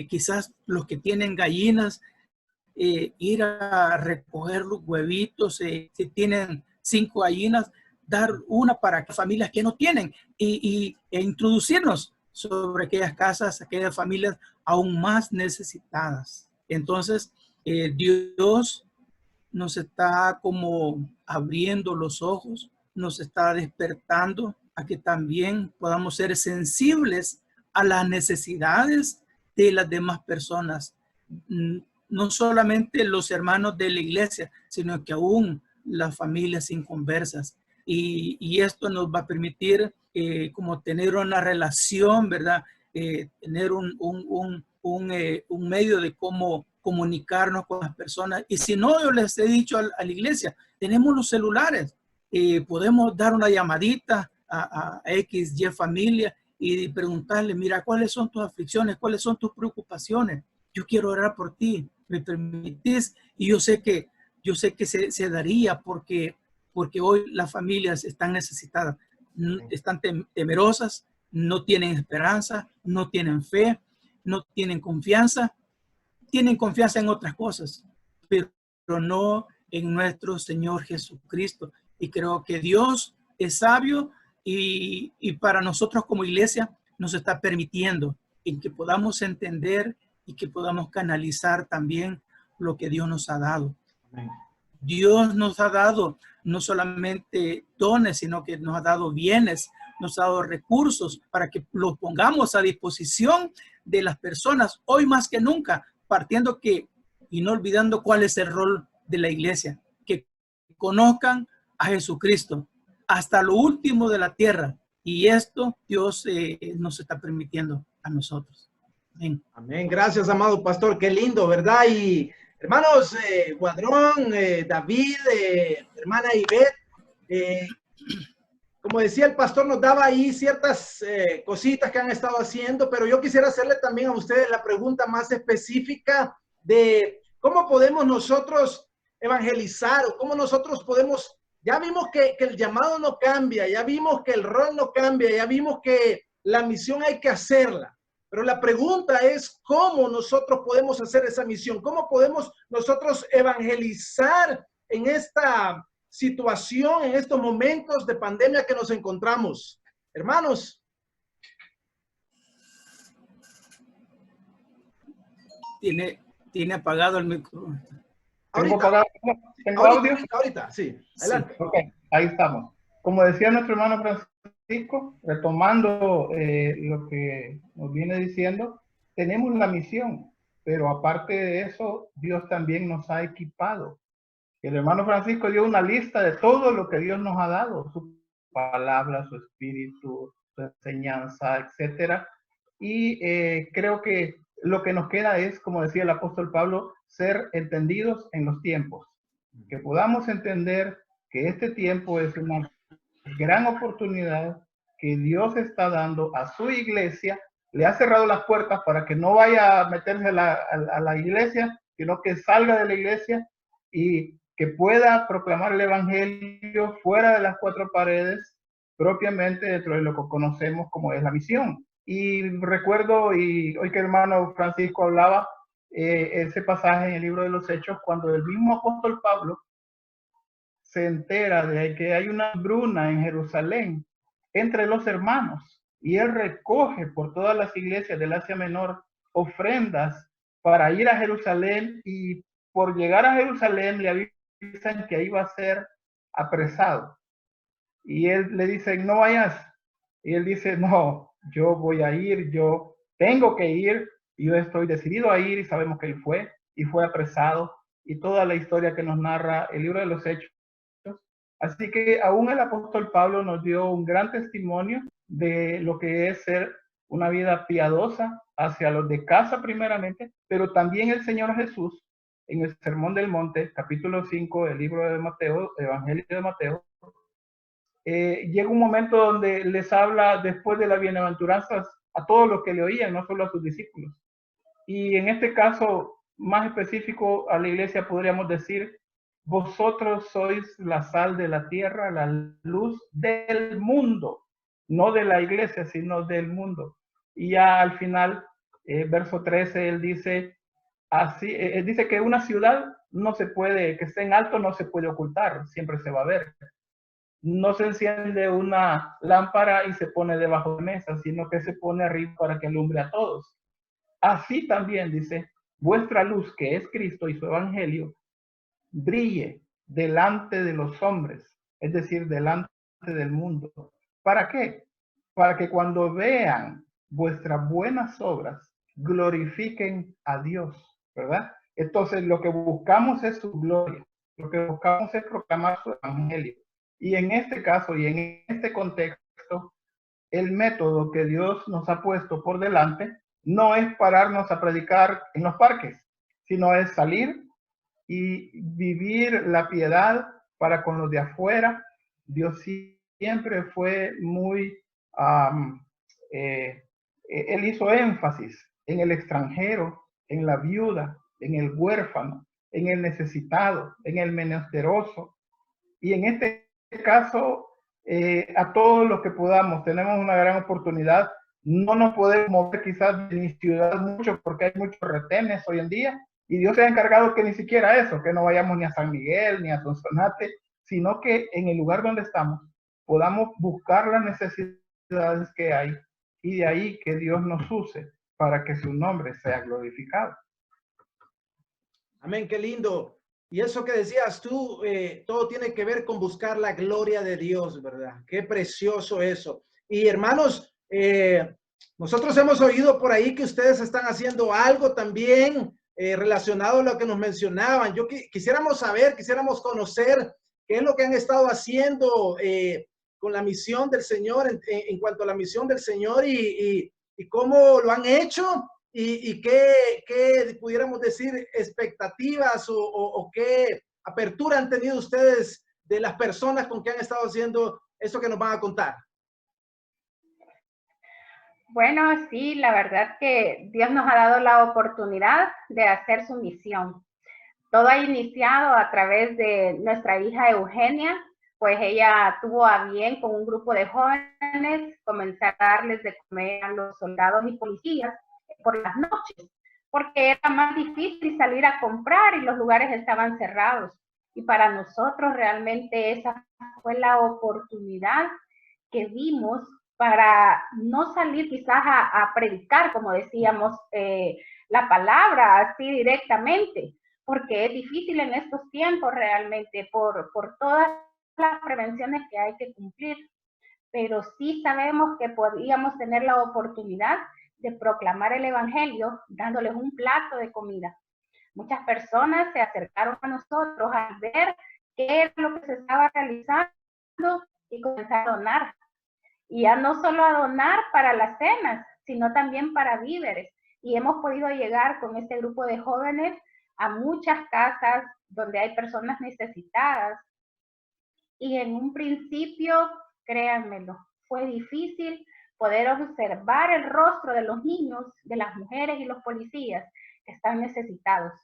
Speaker 5: quizás los que tienen gallinas, ir a recoger los huevitos, si tienen 5 gallinas, dar una para familias que no tienen e introducirnos sobre aquellas casas, aquellas familias aún más necesitadas. Entonces, Dios nos está como abriendo los ojos, nos está despertando a que también podamos ser sensibles a las necesidades de las demás personas. No solamente los hermanos de la iglesia, sino que aún las familias inconversas. Y esto nos va a permitir como tener una relación, ¿verdad? Tener un medio de cómo comunicarnos con las personas. Y si no, yo les he dicho a la iglesia, tenemos los celulares. Podemos dar una llamadita a XY familia y preguntarle, mira, ¿cuáles son tus aflicciones? ¿Cuáles son tus preocupaciones? Yo quiero orar por ti, ¿me permitís? Y yo sé que se daría porque hoy las familias están necesitadas, están temerosas, no tienen esperanza, no tienen fe, no tienen confianza en otras cosas, pero no en nuestro Señor Jesucristo. Y creo que Dios es sabio y para nosotros como iglesia nos está permitiendo en que podamos entender y que podamos canalizar también lo que Dios nos ha dado. Amén. Dios nos ha dado no solamente dones, sino que nos ha dado bienes, nos ha dado recursos para que los pongamos a disposición de las personas hoy más que nunca, partiendo y no olvidando cuál es el rol de la iglesia, que conozcan a Jesucristo hasta lo último de la tierra. Y esto Dios nos está permitiendo a nosotros. Amén.
Speaker 1: Amén. Gracias, amado pastor. Qué lindo, ¿verdad? Y hermanos, Guadrón, David, hermana Ivette, como decía el pastor, nos daba ahí ciertas cositas que han estado haciendo, pero yo quisiera hacerle también a ustedes la pregunta más específica de cómo podemos nosotros evangelizar o cómo nosotros podemos, ya vimos que el llamado no cambia, ya vimos que el rol no cambia, ya vimos que la misión hay que hacerla. Pero la pregunta es cómo nosotros podemos hacer esa misión, cómo podemos nosotros evangelizar en esta situación, en estos momentos de pandemia que nos encontramos. Hermanos.
Speaker 5: Tiene apagado el micrófono.
Speaker 6: ¿Tengo audio?
Speaker 1: Ahorita, sí. Adelante.
Speaker 6: Sí. Okay, ahí estamos. Como decía nuestro hermano Francisco, retomando lo que nos viene diciendo, tenemos la misión, pero aparte de eso, Dios también nos ha equipado. El hermano Francisco dio una lista de todo lo que Dios nos ha dado, su palabra, su espíritu, su enseñanza, etcétera. Y creo que lo que nos queda es, como decía el apóstol Pablo, ser entendidos en los tiempos. Que podamos entender que este tiempo es una gran oportunidad que Dios está dando a su iglesia. Le ha cerrado las puertas para que no vaya a meterse a la iglesia, sino que salga de la iglesia y que pueda proclamar el evangelio fuera de las 4 paredes propiamente dentro de lo que conocemos como es la misión. Y recuerdo, y hoy que el hermano Francisco hablaba, ese pasaje en el libro de los Hechos, cuando el mismo apóstol Pablo se entera de que hay una hambruna en Jerusalén entre los hermanos, y él recoge por todas las iglesias del Asia Menor ofrendas para ir a Jerusalén, y por llegar a Jerusalén le avisan que ahí va a ser apresado. Y él le dice, no vayas. Y él dice, no, yo voy a ir, yo tengo que ir, y yo estoy decidido a ir, y sabemos que él fue, y fue apresado, y toda la historia que nos narra el libro de los Hechos. Así que aún el apóstol Pablo nos dio un gran testimonio de lo que es ser una vida piadosa hacia los de casa primeramente, pero también el Señor Jesús en el Sermón del Monte, capítulo 5 del libro de Mateo, Evangelio de Mateo, llega un momento donde les habla después de las bienaventuranzas a todos los que le oían, no solo a sus discípulos. Y en este caso más específico a la iglesia podríamos decir, vosotros sois la sal de la tierra, la luz del mundo, no de la iglesia, sino del mundo. Y ya al final, verso 13, él dice, así, dice que una ciudad no se puede, que esté en alto no se puede ocultar, siempre se va a ver. No se enciende una lámpara y se pone debajo de mesa, sino que se pone arriba para que alumbre a todos. Así también dice, vuestra luz, que es Cristo y su evangelio, brille delante de los hombres, es decir, delante del mundo. ¿Para qué? Para que cuando vean vuestras buenas obras, glorifiquen a Dios, ¿verdad? Entonces, lo que buscamos es su gloria, lo que buscamos es proclamar su evangelio. Y en este caso y en este contexto, el método que Dios nos ha puesto por delante no es pararnos a predicar en los parques, sino es salir y vivir la piedad para con los de afuera. Dios siempre fue muy, él hizo énfasis en el extranjero, en la viuda, en el huérfano, en el necesitado, en el menesteroso. Y en este caso, a todos los que podamos, tenemos una gran oportunidad. No nos podemos mover quizás de mi ciudad mucho porque hay muchos retenes hoy en día, y Dios se ha encargado que ni siquiera eso, que no vayamos ni a San Miguel ni a Sonsonate, sino que en el lugar donde estamos podamos buscar las necesidades que hay, y de ahí que Dios nos use para que su nombre sea glorificado.
Speaker 1: Amén, qué lindo. Y eso que decías tú, todo tiene que ver con buscar la gloria de Dios, ¿verdad? Qué precioso eso. Y hermanos, nosotros hemos oído por ahí que ustedes están haciendo algo también relacionado a lo que nos mencionaban. Yo quisiéramos saber, quisiéramos conocer qué es lo que han estado haciendo con la misión del Señor, en cuanto a la misión del Señor, y cómo lo han hecho. ¿Y qué pudiéramos decir expectativas o qué apertura han tenido ustedes de las personas con que han estado haciendo eso que nos van a contar?
Speaker 7: Bueno, sí, la verdad que Dios nos ha dado la oportunidad de hacer su misión. Todo ha iniciado a través de nuestra hija Eugenia, pues ella tuvo a bien con un grupo de jóvenes comenzar a darles de comer a los soldados y policías por las noches, porque era más difícil salir a comprar y los lugares estaban cerrados. Y para nosotros realmente esa fue la oportunidad que vimos para no salir quizás a predicar, como decíamos, la palabra así directamente, porque es difícil en estos tiempos realmente por todas las prevenciones que hay que cumplir. Pero sí sabemos que podíamos tener la oportunidad de proclamar el evangelio dándoles un plato de comida. Muchas personas se acercaron a nosotros al ver qué era lo que se estaba realizando y comenzaron a donar. Y ya no solo a donar para las cenas, sino también para víveres. Y hemos podido llegar con este grupo de jóvenes a muchas casas donde hay personas necesitadas. Y en un principio, créanmelo, fue difícil poder observar el rostro de los niños, de las mujeres y los policías que están necesitados.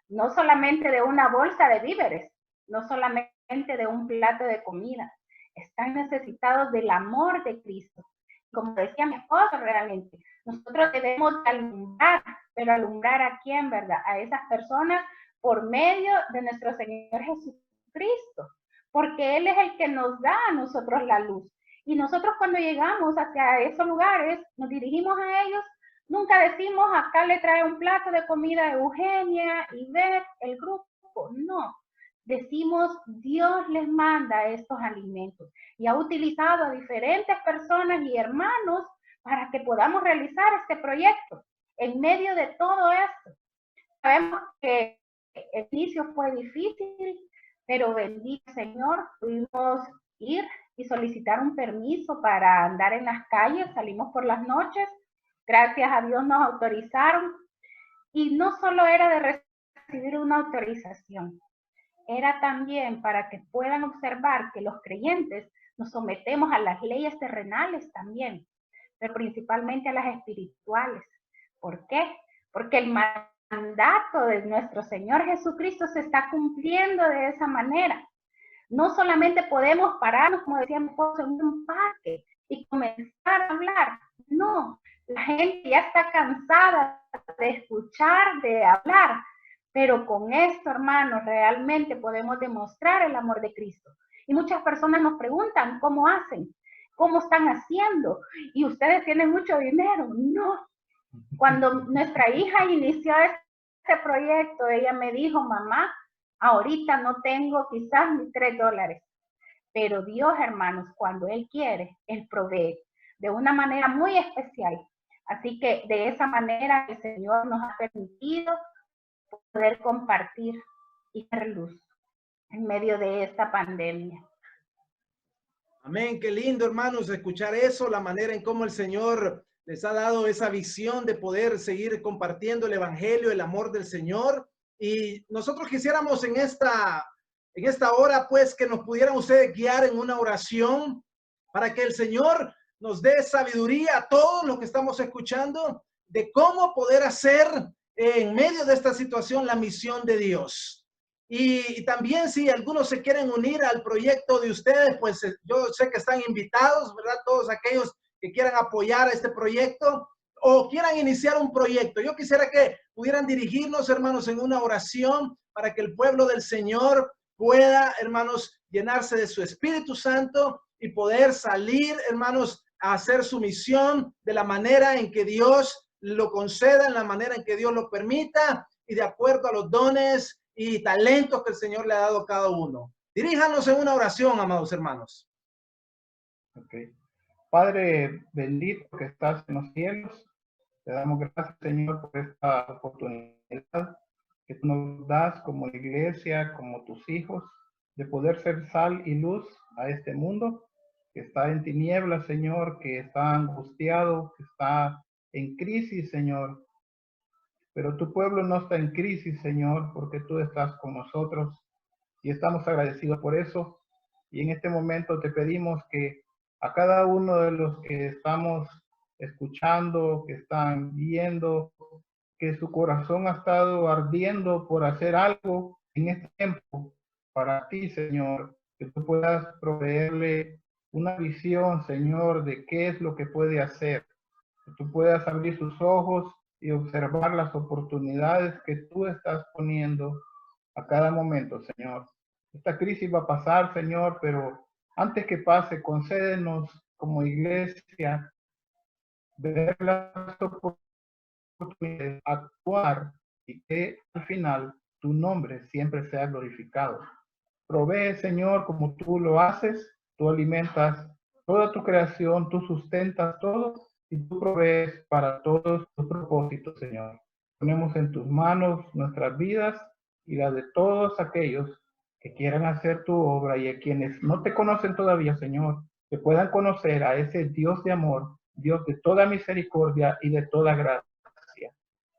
Speaker 7: No solamente de una bolsa de víveres, no solamente de un plato de comida. están necesitados del amor de Cristo. Como decía mi esposo, realmente, nosotros debemos alumbrar, pero alumbrar ¿a quién, verdad? A esas personas por medio de nuestro Señor Jesucristo, porque Él es el que nos da a nosotros la luz. Y nosotros cuando llegamos hacia esos lugares, nos dirigimos a ellos, nunca decimos, acá le trae un plato de comida a Eugenia y ver el grupo, no. Decimos, Dios les manda estos alimentos y ha utilizado a diferentes personas y hermanos para que podamos realizar este proyecto en medio de todo esto. Sabemos que el inicio fue difícil, pero bendito Señor, pudimos ir y solicitar un permiso para andar en las calles, salimos por las noches, gracias a Dios nos autorizaron, y no solo era de recibir una autorización, era también para que puedan observar que los creyentes nos sometemos a las leyes terrenales también, pero principalmente a las espirituales. ¿Por qué? Porque el mandato de nuestro Señor Jesucristo se está cumpliendo de esa manera. No solamente podemos pararnos, como decía mi esposo, en un parque y comenzar a hablar. No, la gente ya está cansada de escuchar, de hablar. Pero con esto, hermanos, realmente podemos demostrar el amor de Cristo. Y muchas personas nos preguntan, ¿cómo hacen? ¿Cómo están haciendo? Y ustedes tienen mucho dinero. No. Cuando nuestra hija inició este proyecto, ella me dijo, mamá, ahorita no tengo quizás ni $3. Pero Dios, hermanos, cuando Él quiere, Él provee de una manera muy especial. Así que de esa manera el Señor nos ha permitido poder compartir y dar luz en medio de esta pandemia.
Speaker 1: Amén, qué lindo, hermanos, escuchar eso, la manera en cómo el Señor les ha dado esa visión de poder seguir compartiendo el evangelio, el amor del Señor. Y nosotros quisiéramos en esta hora, pues, que nos pudieran ustedes guiar en una oración para que el Señor nos dé sabiduría a todos los que estamos escuchando de cómo poder hacer en medio de esta situación la misión de Dios. Y también si algunos se quieren unir al proyecto de ustedes, pues yo sé que están invitados, ¿verdad? Todos aquellos que quieran apoyar a este proyecto o quieran iniciar un proyecto. Yo quisiera que pudieran dirigirnos, hermanos, en una oración para que el pueblo del Señor pueda, hermanos, llenarse de su Espíritu Santo y poder salir, hermanos, a hacer su misión de la manera en que Dios lo conceda, en la manera en que Dios lo permita y de acuerdo a los dones y talentos que el Señor le ha dado a cada uno. Diríjanos en una oración, amados hermanos.
Speaker 6: Okay. Padre bendito que estás en los cielos, te damos gracias, Señor, por esta oportunidad que tú nos das como iglesia, como tus hijos, de poder ser sal y luz a este mundo que está en tinieblas, Señor, que está angustiado, que está en crisis, Señor. Pero tu pueblo no está en crisis, Señor, porque tú estás con nosotros y estamos agradecidos por eso. Y en este momento te pedimos que a cada uno de los que estamos escuchando, que están viendo, que su corazón ha estado ardiendo por hacer algo en este tiempo para ti, Señor, que tú puedas proveerle una visión, Señor, de qué es lo que puede hacer, que tú puedas abrir sus ojos y observar las oportunidades que tú estás poniendo a cada momento, Señor. Esta crisis va a pasar, Señor, pero antes que pase, concédenos como iglesia ver las oportunidades, actuar y que al final tu nombre siempre sea glorificado. Provee, Señor, como tú lo haces, tú alimentas toda tu creación, tú sustentas todo y tú provees para todos tus propósitos, Señor. Ponemos en tus manos nuestras vidas y las de todos aquellos que quieran hacer tu obra y a quienes no te conocen todavía, Señor, que puedan conocer a ese Dios de amor, Dios de toda misericordia y de toda gracia.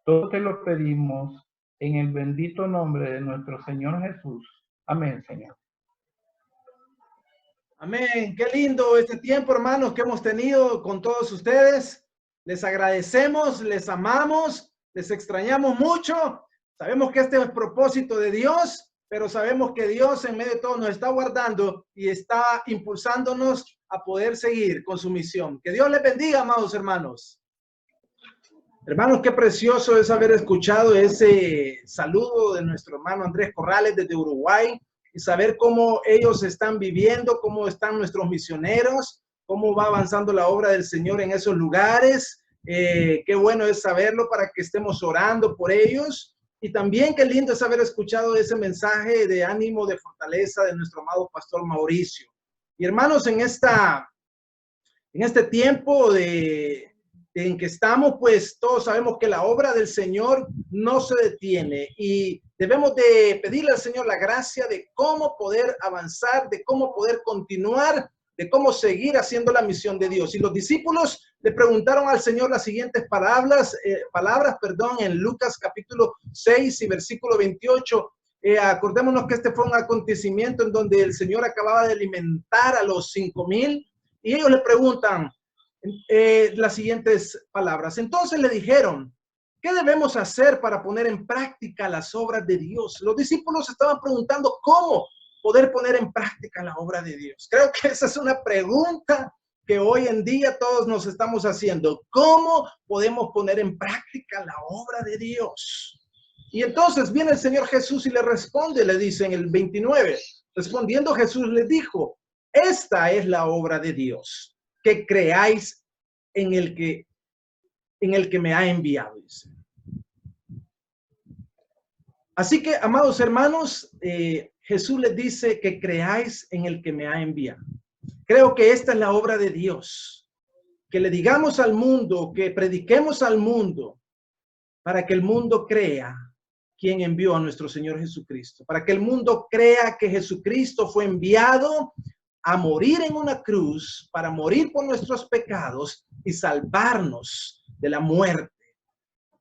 Speaker 6: Todo te lo pedimos en el bendito nombre de nuestro Señor Jesús. Amén, Señor.
Speaker 1: Amén. Qué lindo este tiempo, hermanos, que hemos tenido con todos ustedes. Les agradecemos, les amamos, les extrañamos mucho. Sabemos que este es el propósito de Dios pero sabemos que Dios en medio de todo nos está guardando y está impulsándonos a poder seguir con su misión. Que Dios les bendiga, amados hermanos. Hermanos, qué precioso es haber escuchado ese saludo de nuestro hermano Andrés Corrales desde Uruguay y saber cómo ellos están viviendo, cómo están nuestros misioneros, cómo va avanzando la obra del Señor en esos lugares. Qué bueno es saberlo para que estemos orando por ellos. Y también qué lindo es haber escuchado ese mensaje de ánimo, de fortaleza de nuestro amado pastor Mauricio. Y hermanos, en este tiempo en que estamos, pues todos sabemos que la obra del Señor no se detiene y debemos de pedirle al Señor la gracia de cómo poder avanzar, de cómo poder continuar, de cómo seguir haciendo la misión de Dios. Y los discípulos le preguntaron al Señor las siguientes palabras, en Lucas capítulo 6 y versículo 28. Acordémonos que este fue un acontecimiento en donde el Señor acababa de alimentar a los 5,000 y ellos le preguntan las siguientes palabras. Entonces le dijeron, ¿qué debemos hacer para poner en práctica las obras de Dios? Los discípulos estaban preguntando cómo poder poner en práctica la obra de Dios. Creo que esa es una pregunta que hoy en día todos nos estamos haciendo. ¿Cómo podemos poner en práctica la obra de Dios? Y entonces viene el Señor Jesús y le responde, le dice en el 29, respondiendo Jesús les dijo, esta es la obra de Dios, que creáis en el que me ha enviado. Dice. Así que, amados hermanos, Jesús les dice que creáis en el que me ha enviado. Creo que esta es la obra de Dios, que le digamos al mundo, que prediquemos al mundo, para que el mundo crea quién envió a nuestro Señor Jesucristo, para que el mundo crea que Jesucristo fue enviado a morir en una cruz, para morir por nuestros pecados y salvarnos de la muerte.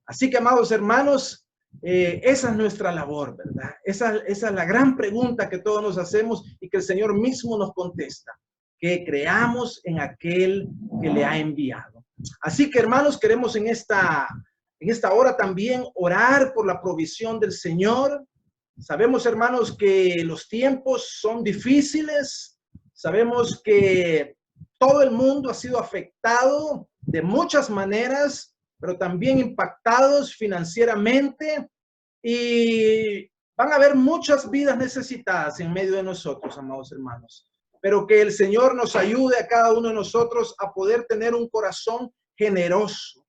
Speaker 1: Así que, amados hermanos, esa es nuestra labor, ¿verdad? Esa es la gran pregunta que todos nos hacemos y que el Señor mismo nos contesta, que creamos en aquel que le ha enviado. Así que, hermanos, queremos en esta hora también orar por la provisión del Señor. Sabemos, hermanos, que los tiempos son difíciles. Sabemos que todo el mundo ha sido afectado de muchas maneras, pero también impactados financieramente y van a haber muchas vidas necesitadas en medio de nosotros, amados hermanos. Pero que el Señor nos ayude a cada uno de nosotros a poder tener un corazón generoso,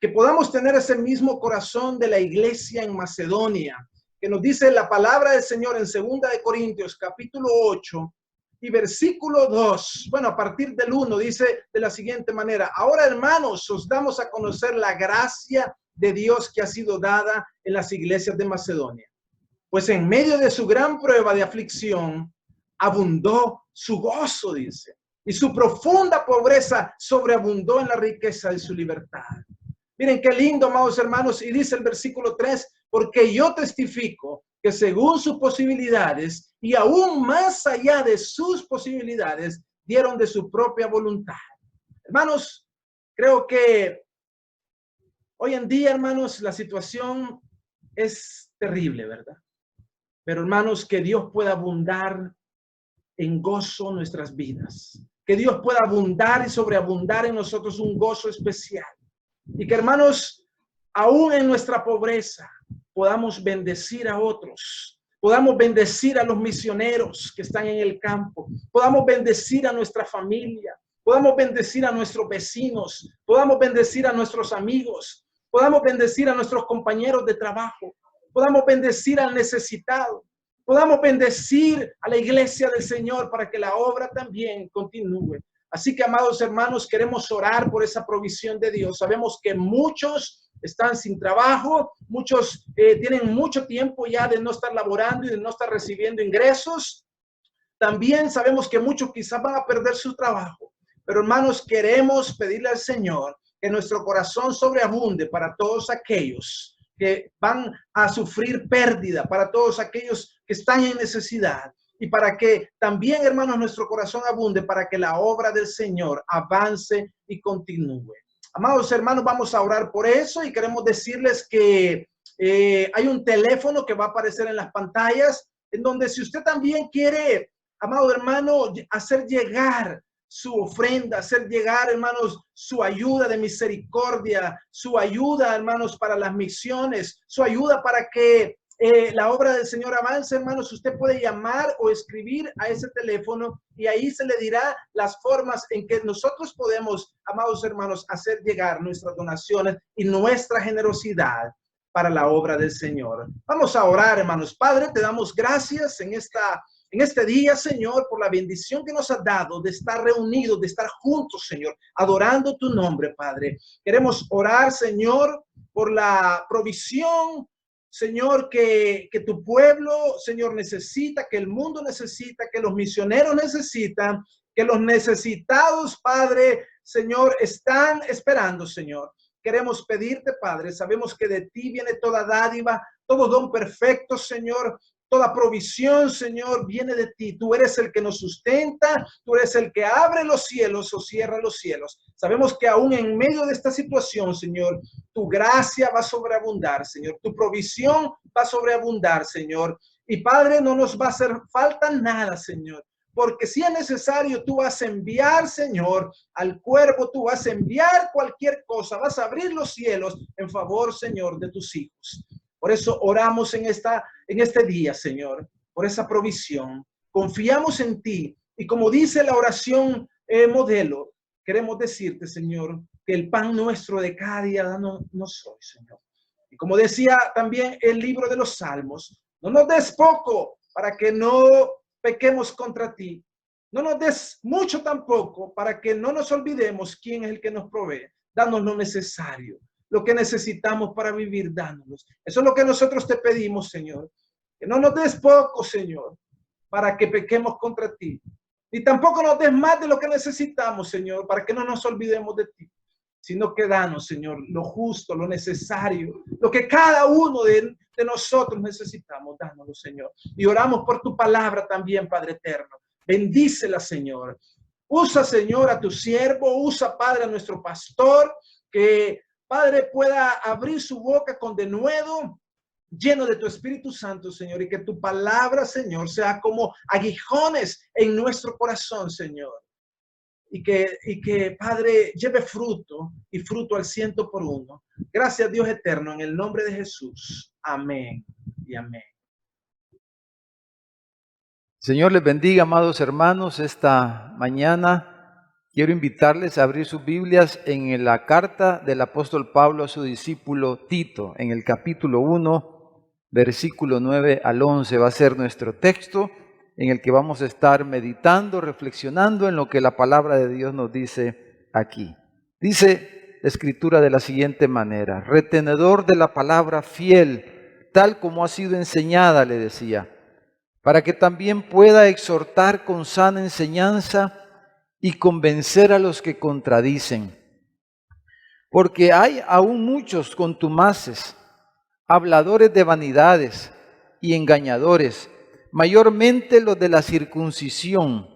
Speaker 1: que podamos tener ese mismo corazón de la iglesia en Macedonia, que nos dice la palabra del Señor en 2 de Corintios capítulo 8 y versículo 2. Bueno, a partir del 1 dice de la siguiente manera: ahora, hermanos, os damos a conocer la gracia de Dios que ha sido dada en las iglesias de Macedonia. Pues en medio de su gran prueba de aflicción, abundó su gozo, dice, y su profunda pobreza sobreabundó en la riqueza de su libertad. Miren qué lindo, amados hermanos, y dice el versículo 3, porque yo testifico que según sus posibilidades y aún más allá de sus posibilidades, dieron de su propia voluntad. Hermanos, creo que hoy en día, hermanos, la situación es terrible, ¿verdad? Pero, hermanos, que Dios pueda abundar en gozo nuestras vidas. Que Dios pueda abundar y sobreabundar en nosotros un gozo especial. Y que, hermanos, aún en nuestra pobreza, podamos bendecir a otros. Podamos bendecir a los misioneros que están en el campo. Podamos bendecir a nuestra familia. Podamos bendecir a nuestros vecinos. Podamos bendecir a nuestros amigos. Podamos bendecir a nuestros compañeros de trabajo. Podamos bendecir al necesitado. Podamos bendecir a la iglesia del Señor para que la obra también continúe. Así que, amados hermanos, queremos orar por esa provisión de Dios. Sabemos que muchos están sin trabajo, muchos tienen mucho tiempo ya de no estar laborando y de no estar recibiendo ingresos. También sabemos que muchos quizás van a perder su trabajo. Pero, hermanos, queremos pedirle al Señor que nuestro corazón sobreabunde para todos aquellos que van a sufrir pérdida, para todos aquellos que están en necesidad. Y para que también, hermanos, nuestro corazón abunde para que la obra del Señor avance y continúe. Amados hermanos, vamos a orar por eso y queremos decirles que hay un teléfono que va a aparecer en las pantallas en donde si usted también quiere, amado hermano, hacer llegar su ofrenda, hacer llegar, hermanos, su ayuda de misericordia, su ayuda, hermanos, para las misiones, su ayuda para que la obra del Señor avance, hermanos, usted puede llamar o escribir a ese teléfono y ahí se le dirá las formas en que nosotros podemos, amados hermanos, hacer llegar nuestras donaciones y nuestra generosidad para la obra del Señor. Vamos a orar, hermanos. Padre, te damos gracias en este día, Señor, por la bendición que nos has dado de estar reunidos, de estar juntos, Señor, adorando tu nombre, Padre. Queremos orar, Señor, por la provisión, Señor, que tu pueblo, Señor, necesita, que el mundo necesita, que los misioneros necesitan, que los necesitados, Padre, Señor, están esperando, Señor. Queremos pedirte, Padre, sabemos que de ti viene toda dádiva, todo don perfecto, Señor. Toda provisión, Señor, viene de ti. Tú eres el que nos sustenta, tú eres el que abre los cielos o cierra los cielos. Sabemos que aún en medio de esta situación, Señor, tu gracia va a sobreabundar, Señor. Tu provisión va a sobreabundar, Señor. Y Padre, no nos va a hacer falta nada, Señor. Porque si es necesario, tú vas a enviar, Señor, al cuervo, tú vas a enviar cualquier cosa, vas a abrir los cielos en favor, Señor, de tus hijos. Por eso oramos en este día, Señor, por esa provisión. Confiamos en ti. Y como dice la oración modelo, queremos decirte, Señor, que el pan nuestro de cada día danos hoy, Señor. Y como decía también el libro de los Salmos, no nos des poco para que no pequemos contra ti. No nos des mucho tampoco para que no nos olvidemos quién es el que nos provee. Danos lo necesario. Lo que necesitamos para vivir, dánoslos. Eso es lo que nosotros te pedimos, Señor. Que no nos des poco, Señor, para que pequemos contra ti. Ni tampoco nos des más de lo que necesitamos, Señor, para que no nos olvidemos de ti. Sino que danos, Señor, lo justo, lo necesario, lo que cada uno de nosotros necesitamos, dánoslo, Señor. Y oramos por tu palabra también, Padre eterno. Bendícela, Señor. Usa, Señor, a tu siervo. Usa, Padre, a nuestro pastor, que Padre, pueda abrir su boca con denuedo, lleno de tu Espíritu Santo, Señor, y que tu palabra, Señor, sea como aguijones en nuestro corazón, Señor. Y que, Padre, lleve fruto y fruto al 100%. Gracias, Dios eterno, en el nombre de Jesús. Amén y amén.
Speaker 8: Señor les bendiga, amados hermanos, esta mañana. Quiero invitarles a abrir sus Biblias en la carta del apóstol Pablo a su discípulo Tito, en el capítulo 1, versículo 9 al 11. Va a ser nuestro texto en el que vamos a estar meditando, reflexionando en lo que la palabra de Dios nos dice aquí. Dice la Escritura de la siguiente manera: retenedor de la palabra fiel, tal como ha sido enseñada, le decía, para que también pueda exhortar con sana enseñanza y convencer a los que contradicen. Porque hay aún muchos contumaces, habladores de vanidades y engañadores, mayormente los de la circuncisión,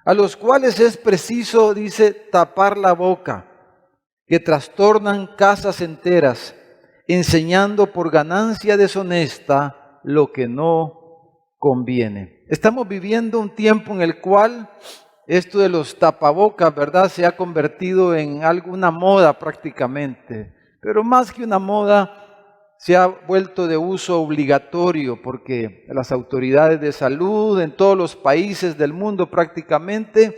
Speaker 8: a los cuales es preciso, dice, tapar la boca, que trastornan casas enteras, enseñando por ganancia deshonesta lo que no conviene. Estamos viviendo un tiempo en el cual esto de los tapabocas, ¿verdad?, se ha convertido en alguna moda prácticamente, pero más que una moda, se ha vuelto de uso obligatorio porque las autoridades de salud en todos los países del mundo prácticamente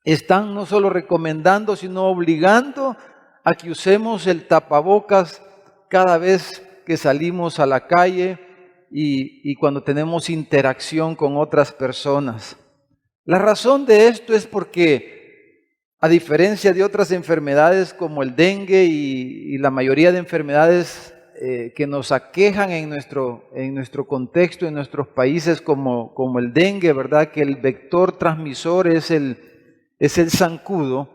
Speaker 8: están no solo recomendando, sino obligando a que usemos el tapabocas cada vez que salimos a la calle y cuando tenemos interacción con otras personas. La razón de esto es porque, a diferencia de otras enfermedades como el dengue y la mayoría de enfermedades que nos aquejan en nuestro contexto, en nuestros países como el dengue, ¿verdad?, que el vector transmisor es el zancudo.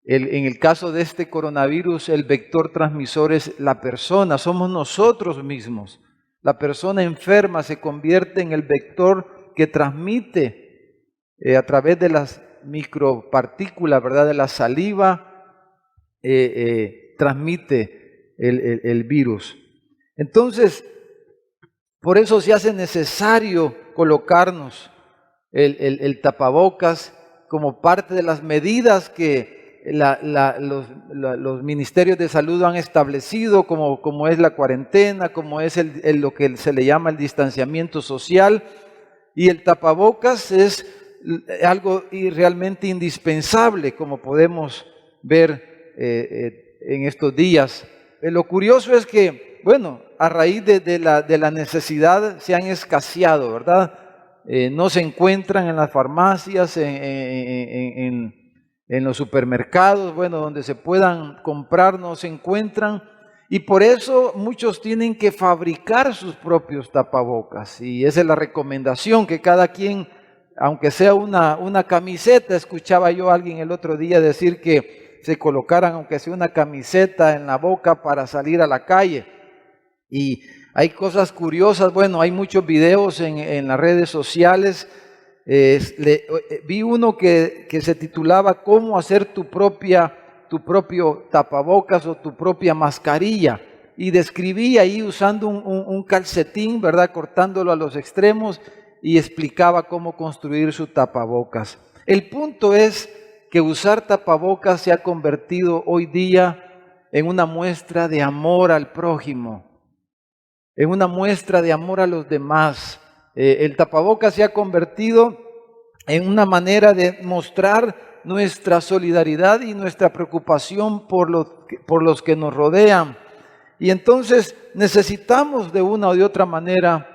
Speaker 8: En el caso de este coronavirus, el vector transmisor es la persona, somos nosotros mismos. La persona enferma se convierte en el vector que transmite a través de las micropartículas, ¿verdad?, de la saliva, transmite el virus. Entonces, Por eso se hace necesario colocarnos el tapabocas como parte de las medidas que los ministerios de salud han establecido, como es la cuarentena, como es lo que se le llama el distanciamiento social. Y el tapabocas es algo realmente indispensable, como podemos ver en estos días. Lo curioso es que, bueno, a raíz de la necesidad se han escaseado, ¿verdad? No se encuentran en las farmacias, en los supermercados, bueno, donde se puedan comprar no se encuentran, y por eso muchos tienen que fabricar sus propios tapabocas, y esa es la recomendación, que cada quien, aunque sea una camiseta, escuchaba yo a alguien el otro día decir que se colocaran aunque sea una camiseta en la boca para salir a la calle. Y hay cosas curiosas, bueno, hay muchos videos en las redes sociales. Vi uno que se titulaba ¿Cómo hacer tu propio tapabocas o tu propia mascarilla? Y describía ahí usando un calcetín, ¿verdad? Cortándolo a los extremos, y explicaba cómo construir su tapabocas. El punto es que usar tapabocas se ha convertido hoy día en una muestra de amor al prójimo, en una muestra de amor a los demás. El tapabocas se ha convertido en una manera de mostrar nuestra solidaridad y nuestra preocupación por los que nos rodean. Y entonces necesitamos de una o de otra manera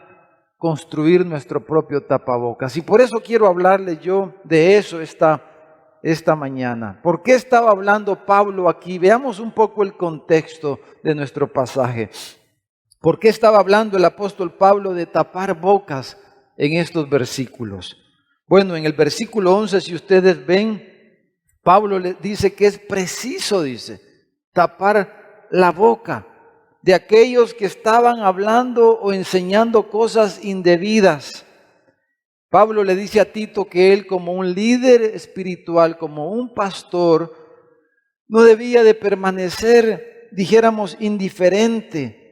Speaker 8: construir nuestro propio tapabocas. Y por eso quiero hablarles yo de eso esta mañana. ¿Por qué estaba hablando Pablo aquí? Veamos un poco el contexto de nuestro pasaje. ¿Por qué estaba hablando el apóstol Pablo de tapar bocas en estos versículos? Bueno, en el versículo 11, si ustedes ven, Pablo le dice que es preciso, dice, tapar la boca de aquellos que estaban hablando o enseñando cosas indebidas. Pablo le dice a Tito que él, como un líder espiritual, como un pastor, no debía de permanecer, dijéramos, indiferente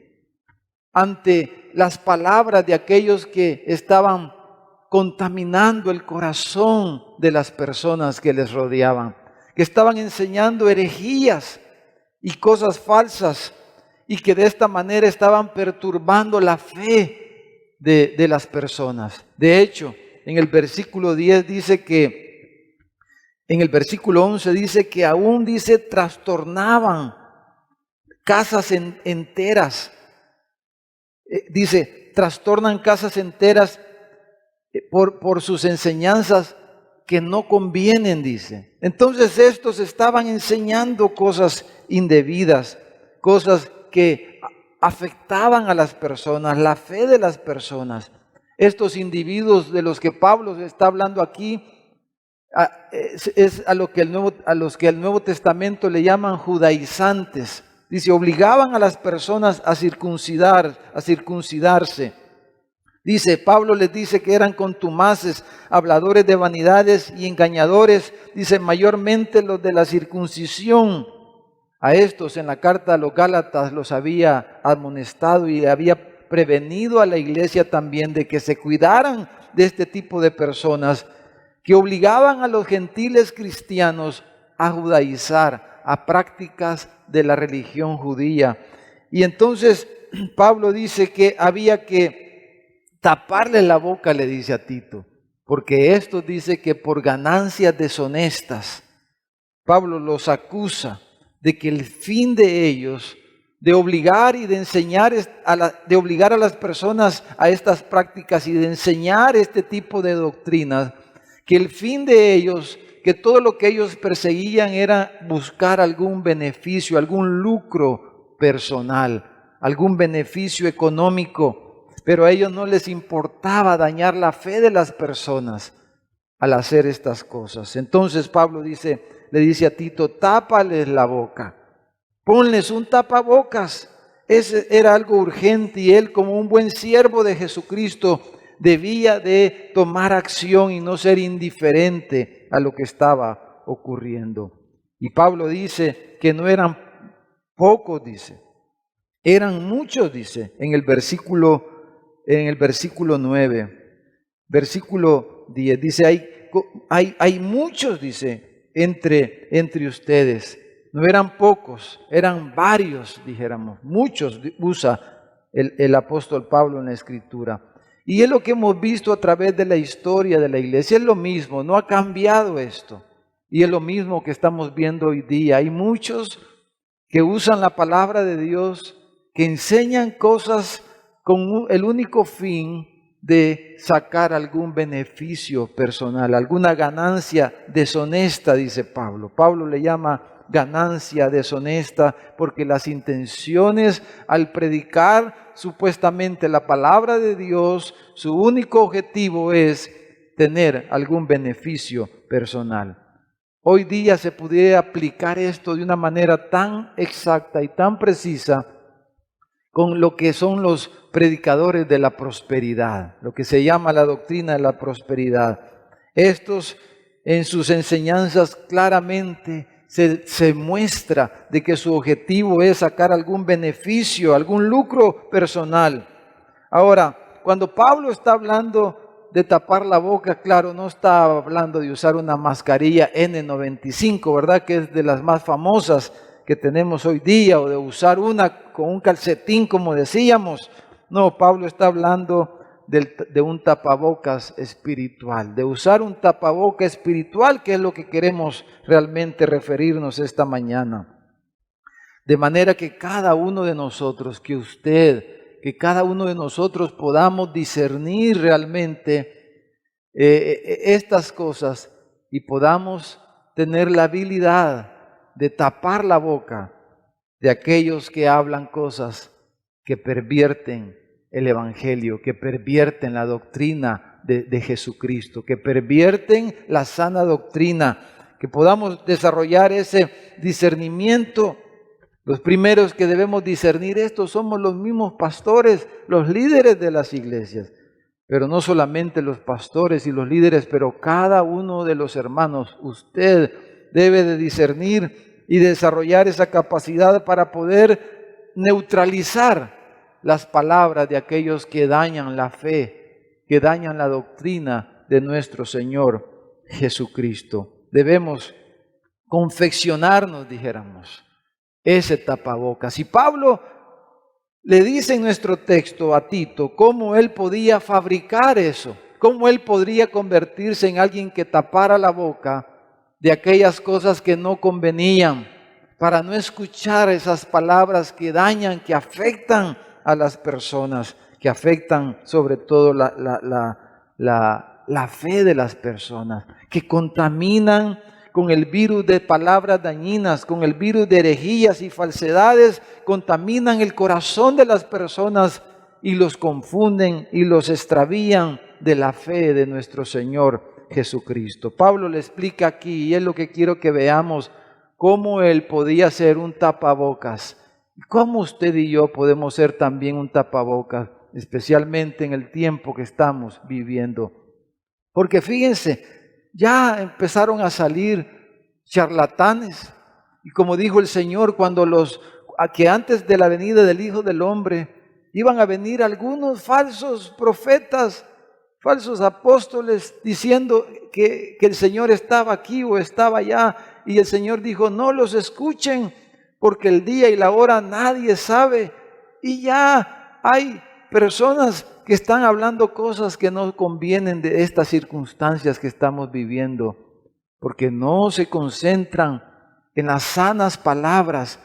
Speaker 8: ante las palabras de aquellos que estaban contaminando el corazón de las personas que les rodeaban, que estaban enseñando herejías y cosas falsas, y que de esta manera estaban perturbando la fe de las personas. De hecho, en el versículo 10 dice que, en el versículo 11 dice que aún, dice, trastornaban casas enteras. Dice, trastornan casas enteras por sus enseñanzas que no convienen, dice. Entonces estos estaban enseñando cosas indebidas, cosas que afectaban a las personas, la fe de las personas. Estos individuos de los que Pablo está hablando aquí es a los que el Nuevo Testamento le llaman judaizantes. Dice, obligaban a las personas a circuncidarse. Dice, Pablo les dice que eran contumaces, habladores de vanidades y engañadores. Dice, mayormente los de la circuncisión. A estos en la carta a los Gálatas los había amonestado y había prevenido a la iglesia también de que se cuidaran de este tipo de personas que obligaban a los gentiles cristianos a judaizar, a prácticas de la religión judía. Y entonces Pablo dice que había que taparle la boca, le dice a Tito, porque estos dice que por ganancias deshonestas, Pablo los acusa de que el fin de ellos, de obligar y de enseñar, de obligar a las personas a estas prácticas y de enseñar este tipo de doctrinas, que el fin de ellos, que todo lo que ellos perseguían era buscar algún beneficio, algún lucro personal, algún beneficio económico, pero a ellos no les importaba dañar la fe de las personas al hacer estas cosas. Entonces Pablo le dice a Tito, tápales la boca, ponles un tapabocas. Ese era algo urgente y él, como un buen siervo de Jesucristo, debía de tomar acción y no ser indiferente a lo que estaba ocurriendo. Y Pablo dice que no eran pocos, dice, eran muchos, dice, en el versículo en el versículo 9. Versículo 10 dice, hay muchos, dice, entre ustedes. No eran pocos, eran varios, dijéramos. Muchos usa el apóstol Pablo en la Escritura. Y es lo que hemos visto a través de la historia de la iglesia. Es lo mismo, no ha cambiado esto. Y es lo mismo que estamos viendo hoy día. Hay muchos que usan la palabra de Dios, que enseñan cosas con el único fin de sacar algún beneficio personal, alguna ganancia deshonesta, dice Pablo. Pablo le llama ganancia deshonesta porque las intenciones al predicar supuestamente la palabra de Dios, su único objetivo es tener algún beneficio personal. Hoy día se pudiera aplicar esto de una manera tan exacta y tan precisa con lo que son los predicadores de la prosperidad, lo que se llama la doctrina de la prosperidad. Estos en sus enseñanzas claramente se muestra de que su objetivo es sacar algún beneficio, algún lucro personal. Ahora, cuando Pablo está hablando de tapar la boca, claro, no está hablando de usar una mascarilla N95, ¿verdad? Que es de las más famosas que tenemos hoy día, o de usar una con un calcetín, como decíamos. No, Pablo está hablando de un tapabocas espiritual, de usar un tapabocas espiritual, que es lo que queremos realmente referirnos esta mañana. De manera que cada uno de nosotros, que cada uno de nosotros podamos discernir realmente estas cosas y podamos tener la habilidad de tapar la boca de aquellos que hablan cosas que pervierten el Evangelio, que pervierten la doctrina de Jesucristo, que pervierten la sana doctrina, que podamos desarrollar ese discernimiento. Los primeros que debemos discernir esto somos los mismos pastores, los líderes de las iglesias. Pero no solamente los pastores y los líderes, pero cada uno de los hermanos. Usted debe de discernir y desarrollar esa capacidad para poder neutralizar las palabras de aquellos que dañan la fe, que dañan la doctrina de nuestro Señor Jesucristo. Debemos confeccionarnos, dijéramos, ese tapabocas. Y Pablo le dice en nuestro texto a Tito cómo él podía fabricar eso, cómo él podría convertirse en alguien que tapara la boca de aquellas cosas que no convenían, para no escuchar esas palabras que dañan, que afectan a las personas, que afectan sobre todo la fe de las personas, que contaminan con el virus de palabras dañinas, con el virus de herejías y falsedades, contaminan el corazón de las personas y los confunden y los extravían de la fe de nuestro Señor Jesucristo. Pablo le explica aquí, y es lo que quiero que veamos, cómo él podía ser un tapabocas. ¿Cómo usted y yo podemos ser también un tapabocas, especialmente en el tiempo que estamos viviendo? Porque fíjense, ya empezaron a salir charlatanes, y como dijo el Señor, que antes de la venida del Hijo del Hombre iban a venir algunos falsos profetas, falsos apóstoles, diciendo que el Señor estaba aquí o estaba allá, y el Señor dijo, no los escuchen, porque el día y la hora nadie sabe. Y ya hay personas que están hablando cosas que no convienen de estas circunstancias que estamos viviendo, porque no se concentran en las sanas palabras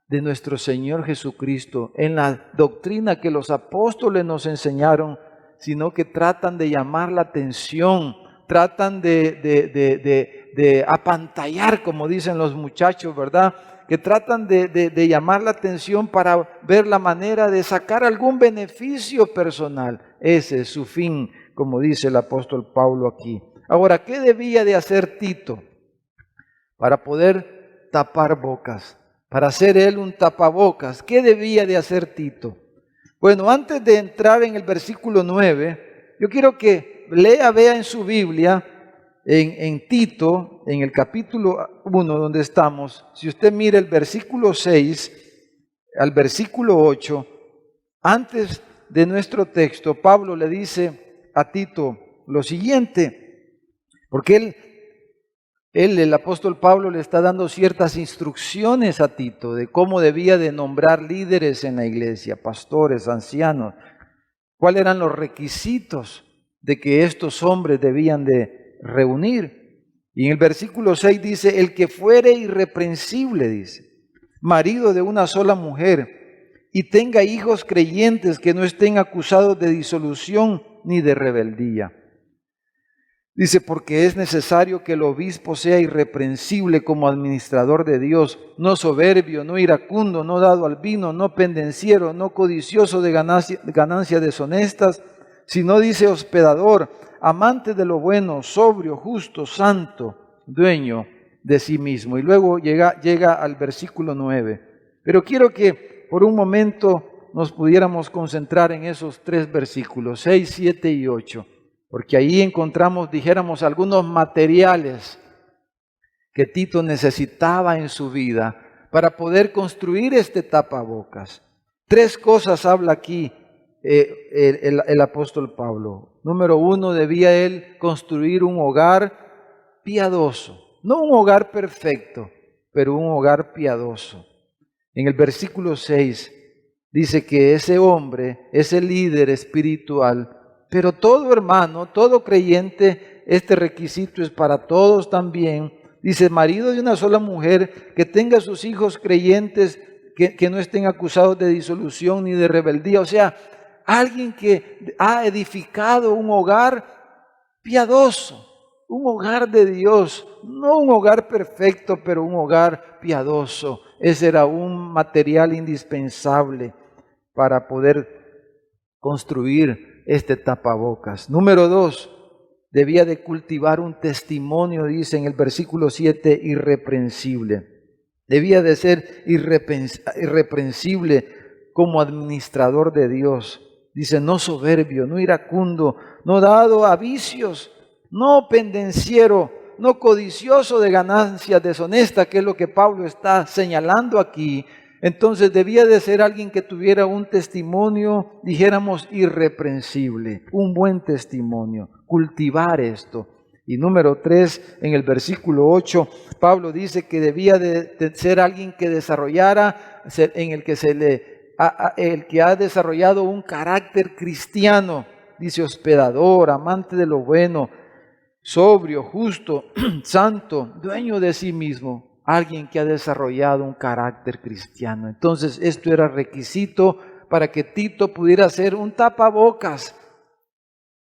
Speaker 8: de nuestro Señor Jesucristo, en la doctrina que los apóstoles nos enseñaron, sino que tratan de llamar la atención, tratan de apantallar, como dicen los muchachos, ¿verdad? Que tratan de llamar la atención para ver la manera de sacar algún beneficio personal. Ese es su fin, como dice el apóstol Pablo aquí. Ahora, ¿qué debía de hacer Tito para poder tapar bocas? Para ser él un tapabocas, ¿qué debía de hacer Tito? Bueno, antes de entrar en el versículo 9, yo quiero que vea en su Biblia, en Tito, en el capítulo 1 donde estamos, si usted mira el versículo 6 al versículo 8, antes de nuestro texto, Pablo le dice a Tito lo siguiente, porque el apóstol Pablo le está dando ciertas instrucciones a Tito de cómo debía de nombrar líderes en la iglesia, pastores, ancianos, cuáles eran los requisitos de que estos hombres debían de reunir. Y en el versículo 6 dice, el que fuere irreprensible, dice, marido de una sola mujer, y tenga hijos creyentes que no estén acusados de disolución ni de rebeldía. Dice, porque es necesario que el obispo sea irreprensible como administrador de Dios, no soberbio, no iracundo, no dado al vino, no pendenciero, no codicioso de ganancias deshonestas, sino, dice, hospedador, amante de lo bueno, sobrio, justo, santo, dueño de sí mismo. Y luego llega al versículo 9. Pero quiero que por un momento nos pudiéramos concentrar en esos 3 versículos, 6, 7 y 8, porque ahí encontramos, dijéramos, algunos materiales que Tito necesitaba en su vida para poder construir este tapabocas. 3 cosas habla aquí el apóstol Pablo. Número 1, debía él construir un hogar piadoso, no un hogar perfecto, pero un hogar piadoso. En el versículo 6 dice que ese hombre, ese líder espiritual, pero todo hermano, todo creyente, este requisito es para todos también. Dice, marido de una sola mujer, que tenga sus hijos creyentes, que no estén acusados de disolución ni de rebeldía. O sea, alguien que ha edificado un hogar piadoso, un hogar de Dios, no un hogar perfecto, pero un hogar piadoso. Ese era un material indispensable para poder construir este tapabocas. Número 2, debía de cultivar un testimonio, dice en el versículo 7, irreprensible. Debía de ser irreprensible como administrador de Dios. Dice, no soberbio, no iracundo, no dado a vicios, no pendenciero, no codicioso de ganancias deshonestas, que es lo que Pablo está señalando aquí. Entonces debía de ser alguien que tuviera un testimonio, dijéramos, irreprensible, un buen testimonio, cultivar esto. Y número 3, en el versículo 8, Pablo dice que debía de ser alguien que desarrollara, en el que ha desarrollado un carácter cristiano, dice hospedador, amante de lo bueno, sobrio, justo, santo, dueño de sí mismo, alguien que ha desarrollado un carácter cristiano. Entonces esto era requisito para que Tito pudiera ser un tapabocas.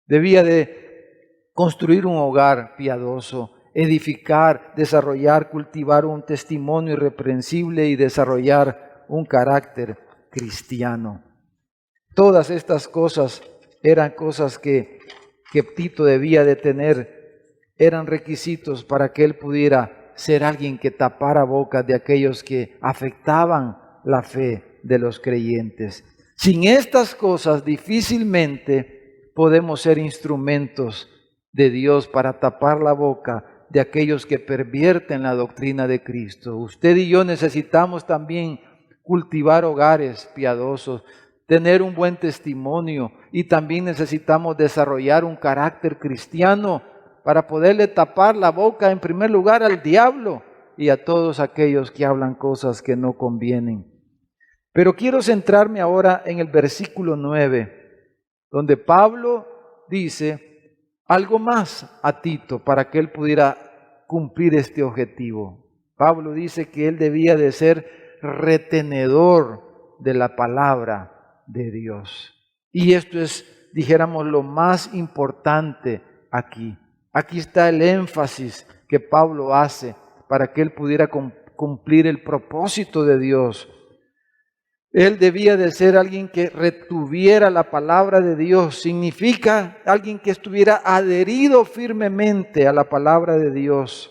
Speaker 8: Debía de construir un hogar piadoso, edificar, desarrollar, cultivar un testimonio irreprensible y desarrollar un carácter cristiano. Todas estas cosas eran cosas que Tito debía de tener, eran requisitos para que él pudiera ser alguien que tapara bocas de aquellos que afectaban la fe de los creyentes. Sin estas cosas difícilmente podemos ser instrumentos de Dios para tapar la boca de aquellos que pervierten la doctrina de Cristo. Usted y yo necesitamos también cultivar hogares piadosos, tener un buen testimonio, y también necesitamos desarrollar un carácter cristiano para poderle tapar la boca en primer lugar al diablo y a todos aquellos que hablan cosas que no convienen. Pero quiero centrarme ahora en el versículo 9, donde Pablo dice algo más a Tito para que él pudiera cumplir este objetivo. Pablo dice que él debía de ser retenedor de la palabra de Dios. Y esto es, dijéramos, lo más importante aquí. Aquí está el énfasis que Pablo hace para que él pudiera cumplir el propósito de Dios. Él debía de ser alguien que retuviera la palabra de Dios. Significa alguien que estuviera adherido firmemente a la palabra de Dios.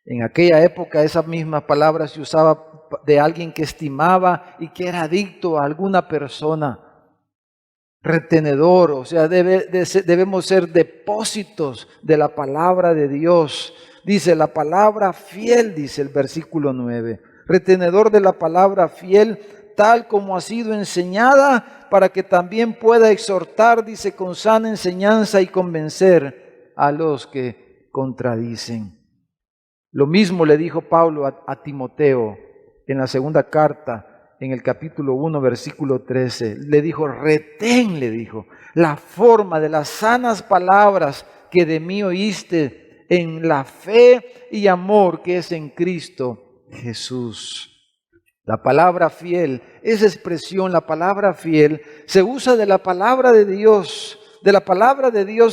Speaker 8: En aquella época esa misma palabra se usaba de alguien que estimaba y que era adicto a alguna persona. Retenedor, o sea, debemos ser depósitos de la palabra de Dios. Dice la palabra fiel, dice el versículo 9. Retenedor de la palabra fiel, tal como ha sido enseñada, para que también pueda exhortar, dice, con sana enseñanza y convencer a los que contradicen. Lo mismo le dijo Pablo a Timoteo en la segunda carta, en el capítulo 1, versículo 13. Le dijo, retén, le dijo, la forma de las sanas palabras que de mí oíste en la fe y amor que es en Cristo Jesús. La palabra fiel, esa expresión, la palabra fiel, se usa de la palabra de Dios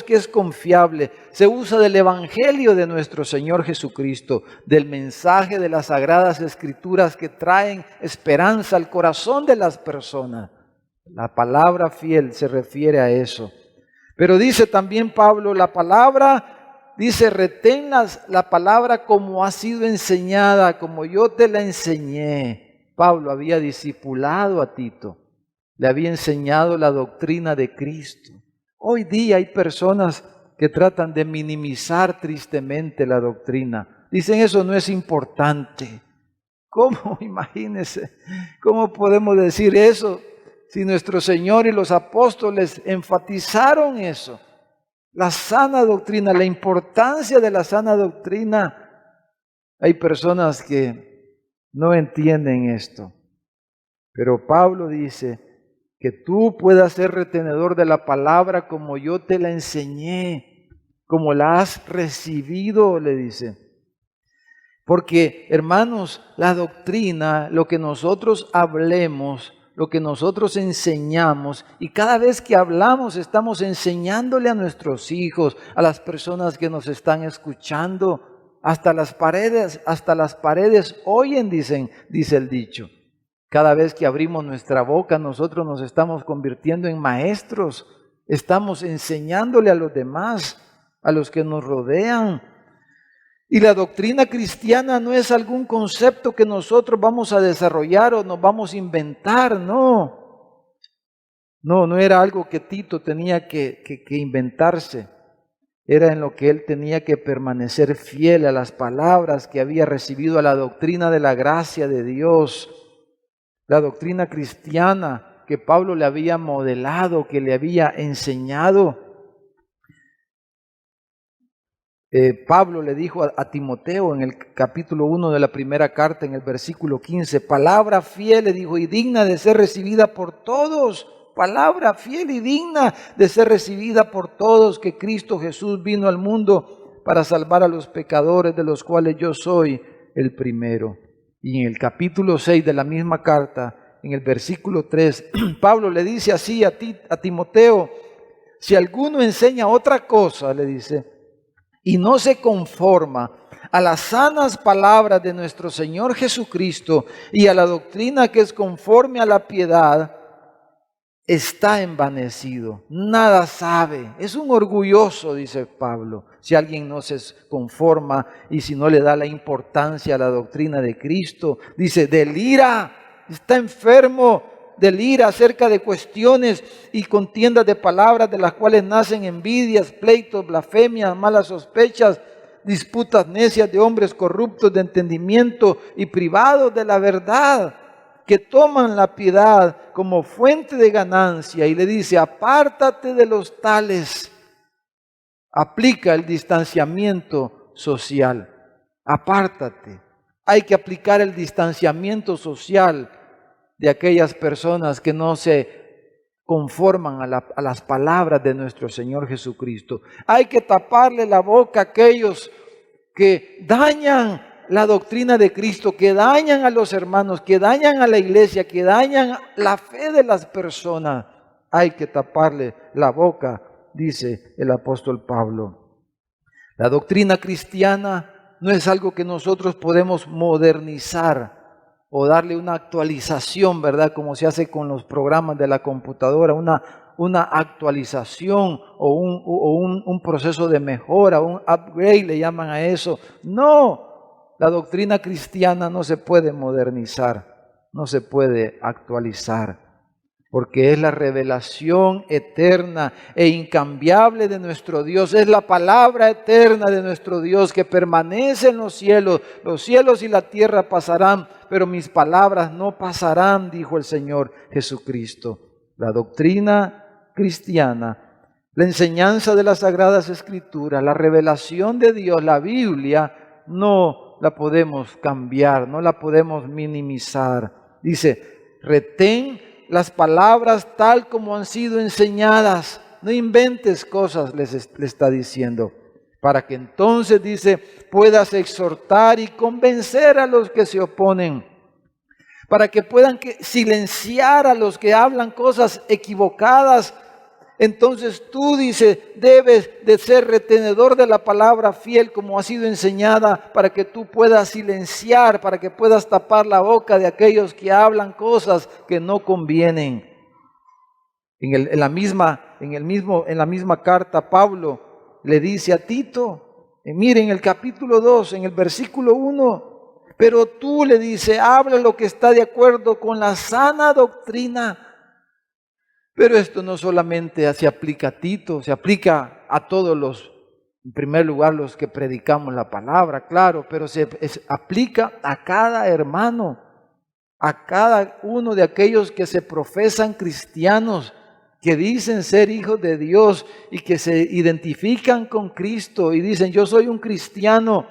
Speaker 8: que es confiable, se usa del Evangelio de nuestro Señor Jesucristo, del mensaje de las Sagradas Escrituras que traen esperanza al corazón de las personas. La palabra fiel se refiere a eso. Pero dice también Pablo, la palabra, dice, retén la palabra como ha sido enseñada, como yo te la enseñé. Pablo había discipulado a Tito, le había enseñado la doctrina de Cristo. Hoy día hay personas que tratan de minimizar tristemente la doctrina. Dicen, eso no es importante. ¿Cómo? Imagínense, ¿cómo podemos decir eso si nuestro Señor y los apóstoles enfatizaron eso? La sana doctrina, la importancia de la sana doctrina. Hay personas que no entienden esto. Pero Pablo dice que tú puedas ser retenedor de la palabra como yo te la enseñé, como la has recibido, le dice. Porque, hermanos, la doctrina, lo que nosotros hablemos, lo que nosotros enseñamos, y cada vez que hablamos estamos enseñándole a nuestros hijos, a las personas que nos están escuchando, hasta las paredes oyen, dice el dicho. Cada vez que abrimos nuestra boca, nosotros nos estamos convirtiendo en maestros. Estamos enseñándole a los demás, a los que nos rodean. Y la doctrina cristiana no es algún concepto que nosotros vamos a desarrollar o nos vamos a inventar, no. No era algo que Tito tenía que inventarse. Era en lo que él tenía que permanecer fiel a las palabras que había recibido, a la doctrina de la gracia de Dios, la doctrina cristiana que Pablo le había modelado, que le había enseñado. Pablo le dijo a Timoteo en el capítulo 1 de la primera carta, en el versículo 15, palabra fiel, le dijo, y digna de ser recibida por todos. Palabra fiel y digna de ser recibida por todos, que Cristo Jesús vino al mundo para salvar a los pecadores, de los cuales yo soy el primero. Y en el capítulo 6 de la misma carta, en el versículo 3, Pablo le dice así a Timoteo, si alguno enseña otra cosa, le dice, y no se conforma a las sanas palabras de nuestro Señor Jesucristo y a la doctrina que es conforme a la piedad, está envanecido, nada sabe, es un orgulloso, dice Pablo, si alguien no se conforma y si no le da la importancia a la doctrina de Cristo. Dice, delira, está enfermo, delira acerca de cuestiones y contiendas de palabras de las cuales nacen envidias, pleitos, blasfemias, malas sospechas, disputas necias de hombres corruptos de entendimiento y privados de la verdad, que toman la piedad como fuente de ganancia. Y le dice, apártate de los tales. Aplica el distanciamiento social. Apártate. Hay que aplicar el distanciamiento social de aquellas personas que no se conforman a las palabras de nuestro Señor Jesucristo. Hay que taparle la boca a aquellos que dañan la doctrina de Cristo, que dañan a los hermanos, que dañan a la iglesia, que dañan la fe de las personas. Hay que taparle la boca, dice el apóstol Pablo. La doctrina cristiana no es algo que nosotros podemos modernizar o darle una actualización, ¿verdad? Como se hace con los programas de la computadora, una actualización o un proceso de mejora, un upgrade le llaman a eso. No. La doctrina cristiana no se puede modernizar, no se puede actualizar. porque es la revelación eterna e incambiable de nuestro Dios. Es la palabra eterna de nuestro Dios que permanece en los cielos. Los cielos y la tierra pasarán, pero mis palabras no pasarán, dijo el Señor Jesucristo. La doctrina cristiana, la enseñanza de las Sagradas Escrituras, la revelación de Dios, la Biblia, no la podemos cambiar, no la podemos minimizar. Dice, retén las palabras tal como han sido enseñadas. No inventes cosas, le está diciendo. Para que entonces, dice, puedas exhortar y convencer a los que se oponen. Para que puedan silenciar a los que hablan cosas equivocadas. Entonces tú, dice, debes de ser retenedor de la palabra fiel como ha sido enseñada, para que tú puedas silenciar, para que puedas tapar la boca de aquellos que hablan cosas que no convienen. En la misma carta, Pablo le dice a Tito, miren el capítulo 2, en el versículo 1, pero tú, le dice, habla lo que está de acuerdo con la sana doctrina. Pero esto no solamente se aplica a Tito, se aplica a todos los, en primer lugar, los que predicamos la palabra, claro, pero se aplica a cada hermano, a cada uno de aquellos que se profesan cristianos, que dicen ser hijos de Dios y que se identifican con Cristo y dicen, yo soy un cristiano.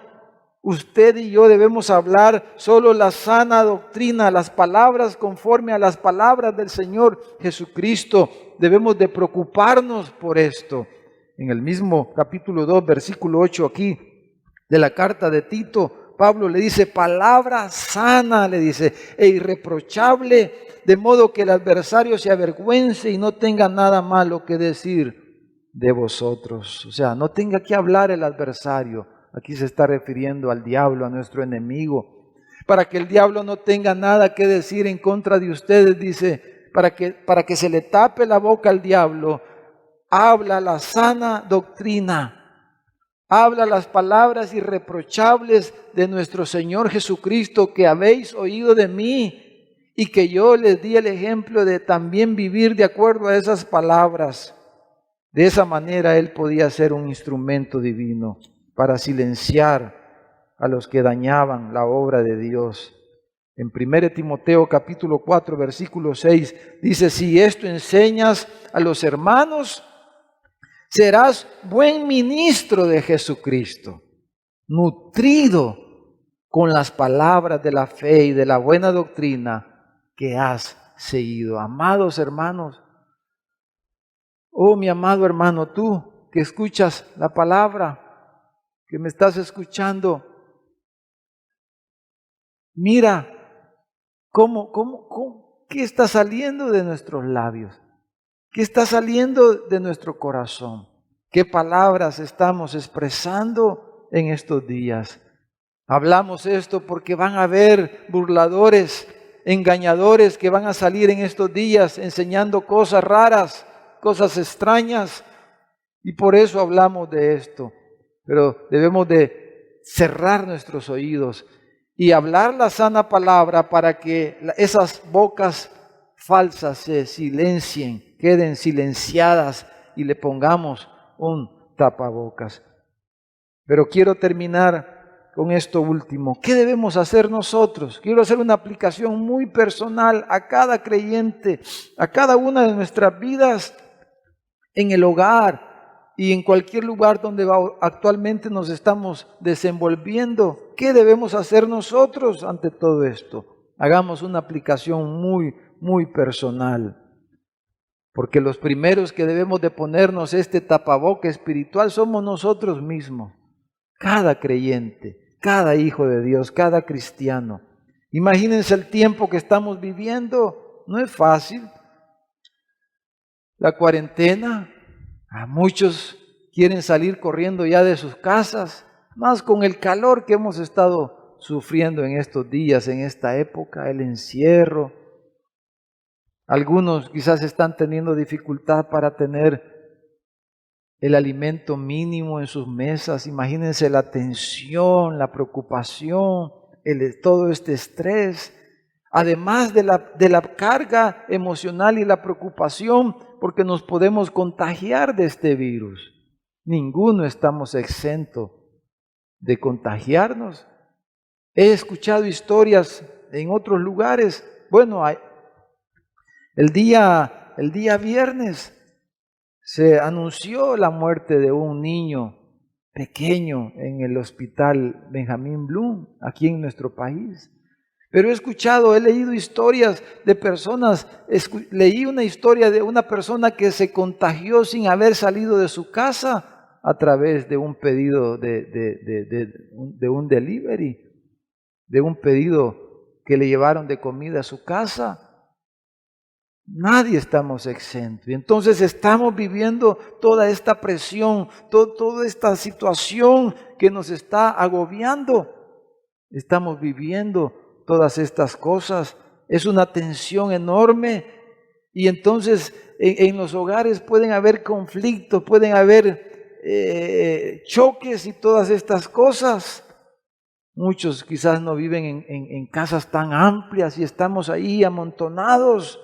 Speaker 8: Usted y yo debemos hablar solo la sana doctrina, las palabras conforme a las palabras del Señor Jesucristo. Debemos de preocuparnos por esto. En el mismo capítulo 2, versículo 8 aquí de la carta de Tito, Pablo le dice, palabra sana, le dice, e irreprochable, de modo que el adversario se avergüence y no tenga nada malo que decir de vosotros. O sea, no tenga que hablar el adversario. Aquí se está refiriendo al diablo, a nuestro enemigo. Para que el diablo no tenga nada que decir en contra de ustedes, dice, para que se le tape la boca al diablo, habla la sana doctrina, habla las palabras irreprochables de nuestro Señor Jesucristo que habéis oído de mí y que yo les di el ejemplo de también vivir de acuerdo a esas palabras. De esa manera Él podía ser un instrumento divino para silenciar a los que dañaban la obra de Dios. En 1 Timoteo capítulo 4 versículo 6 dice, si esto enseñas a los hermanos, serás buen ministro de Jesucristo, nutrido con las palabras de la fe y de la buena doctrina que has seguido. Amados hermanos, oh mi amado hermano, tú que escuchas la palabra, que me estás escuchando, mira qué está saliendo de nuestros labios, qué está saliendo de nuestro corazón, qué palabras estamos expresando en estos días. Hablamos esto porque van a haber burladores, engañadores que van a salir en estos días enseñando cosas raras, cosas extrañas, y por eso hablamos de esto. Pero debemos de cerrar nuestros oídos y hablar la sana palabra para que esas bocas falsas se silencien, queden silenciadas y le pongamos un tapabocas. Pero quiero terminar con esto último. ¿Qué debemos hacer nosotros? Quiero hacer una aplicación muy personal a cada creyente, a cada una de nuestras vidas en el hogar y en cualquier lugar donde actualmente nos estamos desenvolviendo. ¿Qué debemos hacer nosotros ante todo esto? Hagamos una aplicación muy personal. Porque los primeros que debemos de ponernos este tapaboca espiritual somos nosotros mismos. Cada creyente, cada hijo de Dios, cada cristiano. Imagínense el tiempo que estamos viviendo. No es fácil. La cuarentena. A muchos quieren salir corriendo ya de sus casas, más con el calor que hemos estado sufriendo en estos días, en esta época, el encierro. Algunos quizás están teniendo dificultad para tener el alimento mínimo en sus mesas. Imagínense la tensión, la preocupación, todo este estrés. Además de la carga emocional y la preocupación, porque nos podemos contagiar de este virus. Ninguno estamos exentos de contagiarnos. He escuchado historias en otros lugares. Bueno, el día viernes se anunció la muerte de un niño pequeño en el hospital Benjamín Bloom, aquí en nuestro país. Pero he leído historias de personas, leí una historia de una persona que se contagió sin haber salido de su casa a través de un pedido de un delivery, de un pedido que le llevaron de comida a su casa. Nadie estamos exentos. Y entonces estamos viviendo toda esta presión, toda esta situación que nos está agobiando. Estamos viviendo todas estas cosas. Es una tensión enorme. Y entonces en los hogares pueden haber conflictos, pueden haber choques y todas estas cosas. Muchos quizás no viven en casas tan amplias y estamos ahí amontonados.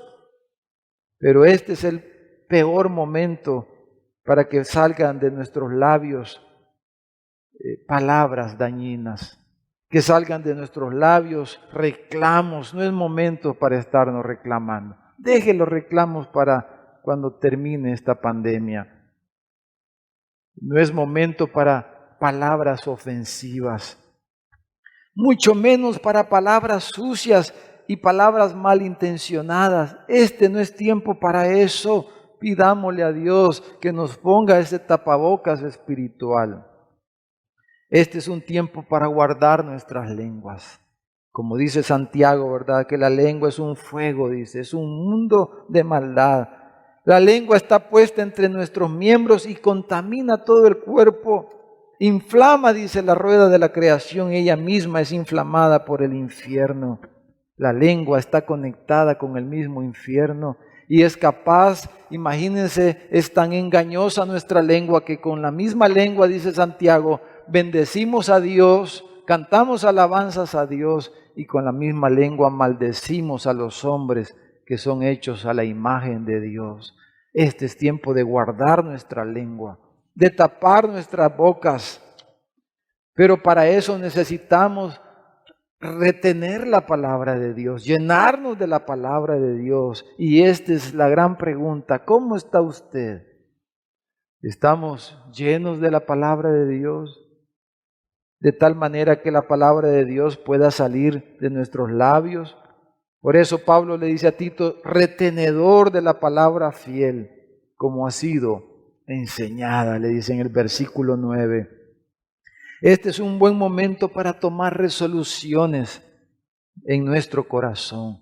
Speaker 8: Pero este es el peor momento para que salgan de nuestros labios palabras dañinas, que salgan de nuestros labios reclamos. No es momento para estarnos reclamando. Deje los reclamos para cuando termine esta pandemia. No es momento para palabras ofensivas, mucho menos para palabras sucias y palabras malintencionadas. Este no es tiempo para eso. Pidámosle a Dios que nos ponga ese tapabocas espiritual. Este es un tiempo para guardar nuestras lenguas. Como dice Santiago, ¿verdad? Que la lengua es un fuego, dice, es un mundo de maldad. La lengua está puesta entre nuestros miembros y contamina todo el cuerpo. Inflama, dice, la rueda de la creación, ella misma es inflamada por el infierno. La lengua está conectada con el mismo infierno y es capaz, imagínense, es tan engañosa nuestra lengua que con la misma lengua, dice Santiago, bendecimos a Dios, cantamos alabanzas a Dios y con la misma lengua maldecimos a los hombres que son hechos a la imagen de Dios. Este es tiempo de guardar nuestra lengua, de tapar nuestras bocas, pero para eso necesitamos retener la palabra de Dios, llenarnos de la palabra de Dios. Y esta es la gran pregunta: ¿cómo está usted? ¿Estamos llenos de la palabra de Dios? De tal manera que la palabra de Dios pueda salir de nuestros labios. Por eso Pablo le dice a Tito, retenedor de la palabra fiel, como ha sido enseñada, le dice en el versículo 9. Este es un buen momento para tomar resoluciones en nuestro corazón.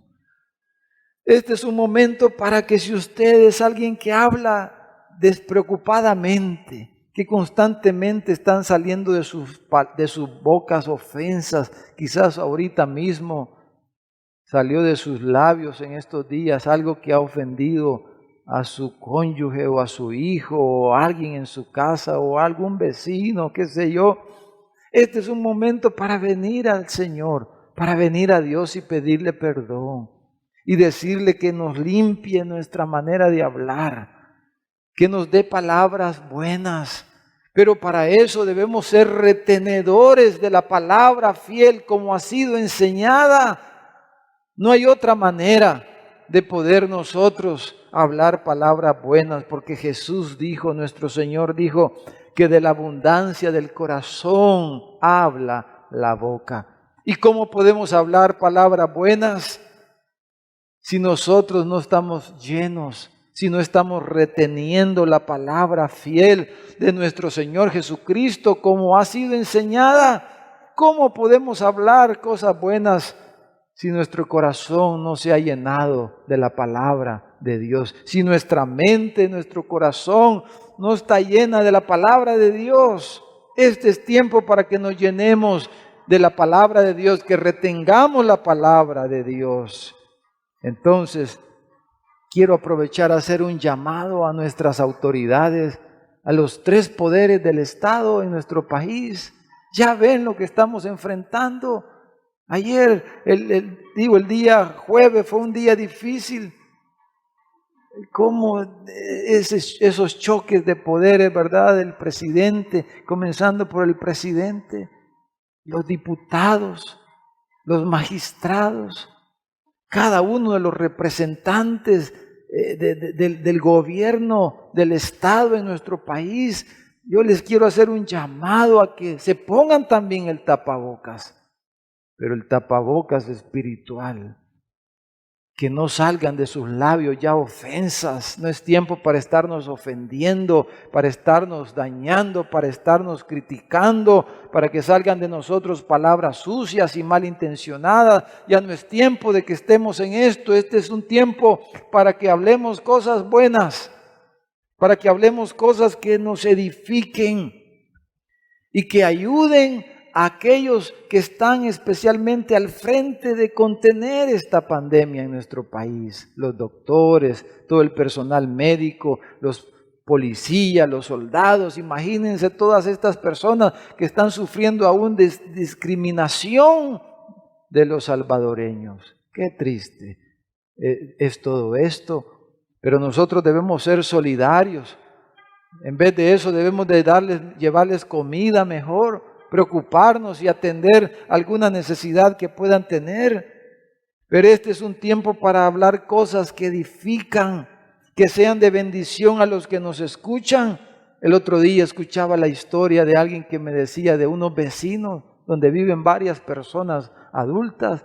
Speaker 8: Este es un momento para que si usted es alguien que habla despreocupadamente, que constantemente están saliendo de sus bocas ofensas, quizás ahorita mismo salió de sus labios en estos días algo que ha ofendido a su cónyuge o a su hijo o a alguien en su casa o a algún vecino, qué sé yo. Este es un momento para venir al Señor, para venir a Dios y pedirle perdón y decirle que nos limpie nuestra manera de hablar, que nos dé palabras buenas. Pero para eso debemos ser retenedores de la palabra fiel como ha sido enseñada. No hay otra manera de poder nosotros hablar palabras buenas, porque Jesús dijo, nuestro Señor dijo, que de la abundancia del corazón habla la boca. ¿Y cómo podemos hablar palabras buenas si nosotros no estamos llenos, si no estamos reteniendo la palabra fiel de nuestro Señor Jesucristo como ha sido enseñada? ¿Cómo podemos hablar cosas buenas si nuestro corazón no se ha llenado de la palabra de Dios? Si nuestra mente, nuestro corazón no está llena de la palabra de Dios. Este es tiempo para que nos llenemos de la palabra de Dios, que retengamos la palabra de Dios. Entonces, quiero aprovechar a hacer un llamado a nuestras autoridades, a los 3 poderes del Estado en nuestro país. Ya ven lo que estamos enfrentando. Ayer, el día jueves fue un día difícil. Cómo esos choques de poderes, ¿verdad? Del presidente, comenzando por el presidente, los diputados, los magistrados, cada uno de los representantes del gobierno, del Estado en nuestro país. Yo les quiero hacer un llamado a que se pongan también el tapabocas, pero el tapabocas espiritual. Que no salgan de sus labios ya ofensas. No es tiempo para estarnos ofendiendo, para estarnos dañando, para estarnos criticando, para que salgan de nosotros palabras sucias y malintencionadas. Ya no es tiempo de que estemos en esto. Este es un tiempo para que hablemos cosas buenas, para que hablemos cosas que nos edifiquen y que ayuden a aquellos que están especialmente al frente de contener esta pandemia en nuestro país. Los doctores, todo el personal médico, los policías, los soldados. Imagínense todas estas personas que están sufriendo aún discriminación de los salvadoreños. Qué triste es todo esto. Pero nosotros debemos ser solidarios. En vez de eso debemos de llevarles comida mejor, preocuparnos y atender alguna necesidad que puedan tener. Pero este es un tiempo para hablar cosas que edifican, que sean de bendición a los que nos escuchan. El otro día escuchaba la historia de alguien que me decía de unos vecinos donde viven varias personas adultas,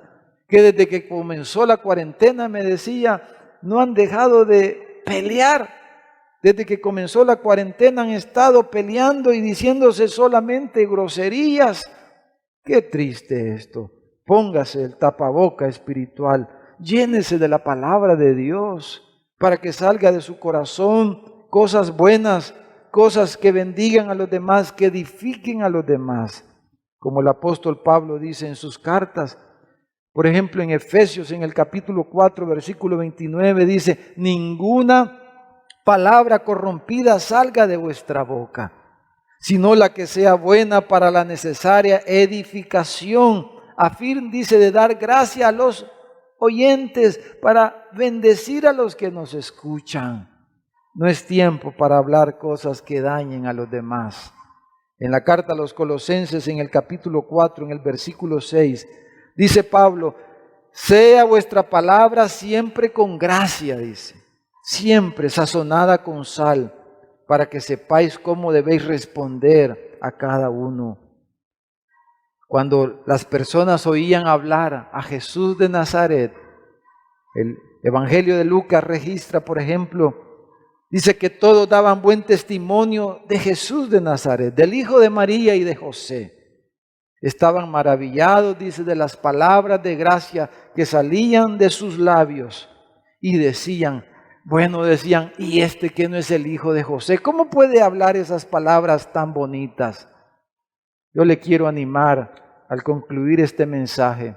Speaker 8: que desde que comenzó la cuarentena, me decía, no han dejado de pelear. Desde que comenzó la cuarentena han estado peleando y diciéndose solamente groserías. Qué triste esto. Póngase el tapaboca espiritual. Llénese de la palabra de Dios para que salga de su corazón cosas buenas, cosas que bendigan a los demás, que edifiquen a los demás. Como el apóstol Pablo dice en sus cartas. Por ejemplo, en Efesios, en el capítulo 4, versículo 29, dice, ninguna palabra corrompida salga de vuestra boca, sino la que sea buena para la necesaria edificación, a fin, dice, de dar gracia a los oyentes, para bendecir a los que nos escuchan. No es tiempo para hablar cosas que dañen a los demás. En la carta a los Colosenses, en el capítulo 4, en el versículo 6, dice Pablo, sea vuestra palabra siempre con gracia, dice, siempre sazonada con sal, para que sepáis cómo debéis responder a cada uno. Cuando las personas oían hablar a Jesús de Nazaret, el Evangelio de Lucas registra, por ejemplo, dice que todos daban buen testimonio de Jesús de Nazaret, del hijo de María y de José. Estaban maravillados, dice, de las palabras de gracia que salían de sus labios y decían, ¿y este que no es el hijo de José? ¿Cómo puede hablar esas palabras tan bonitas? Yo le quiero animar al concluir este mensaje,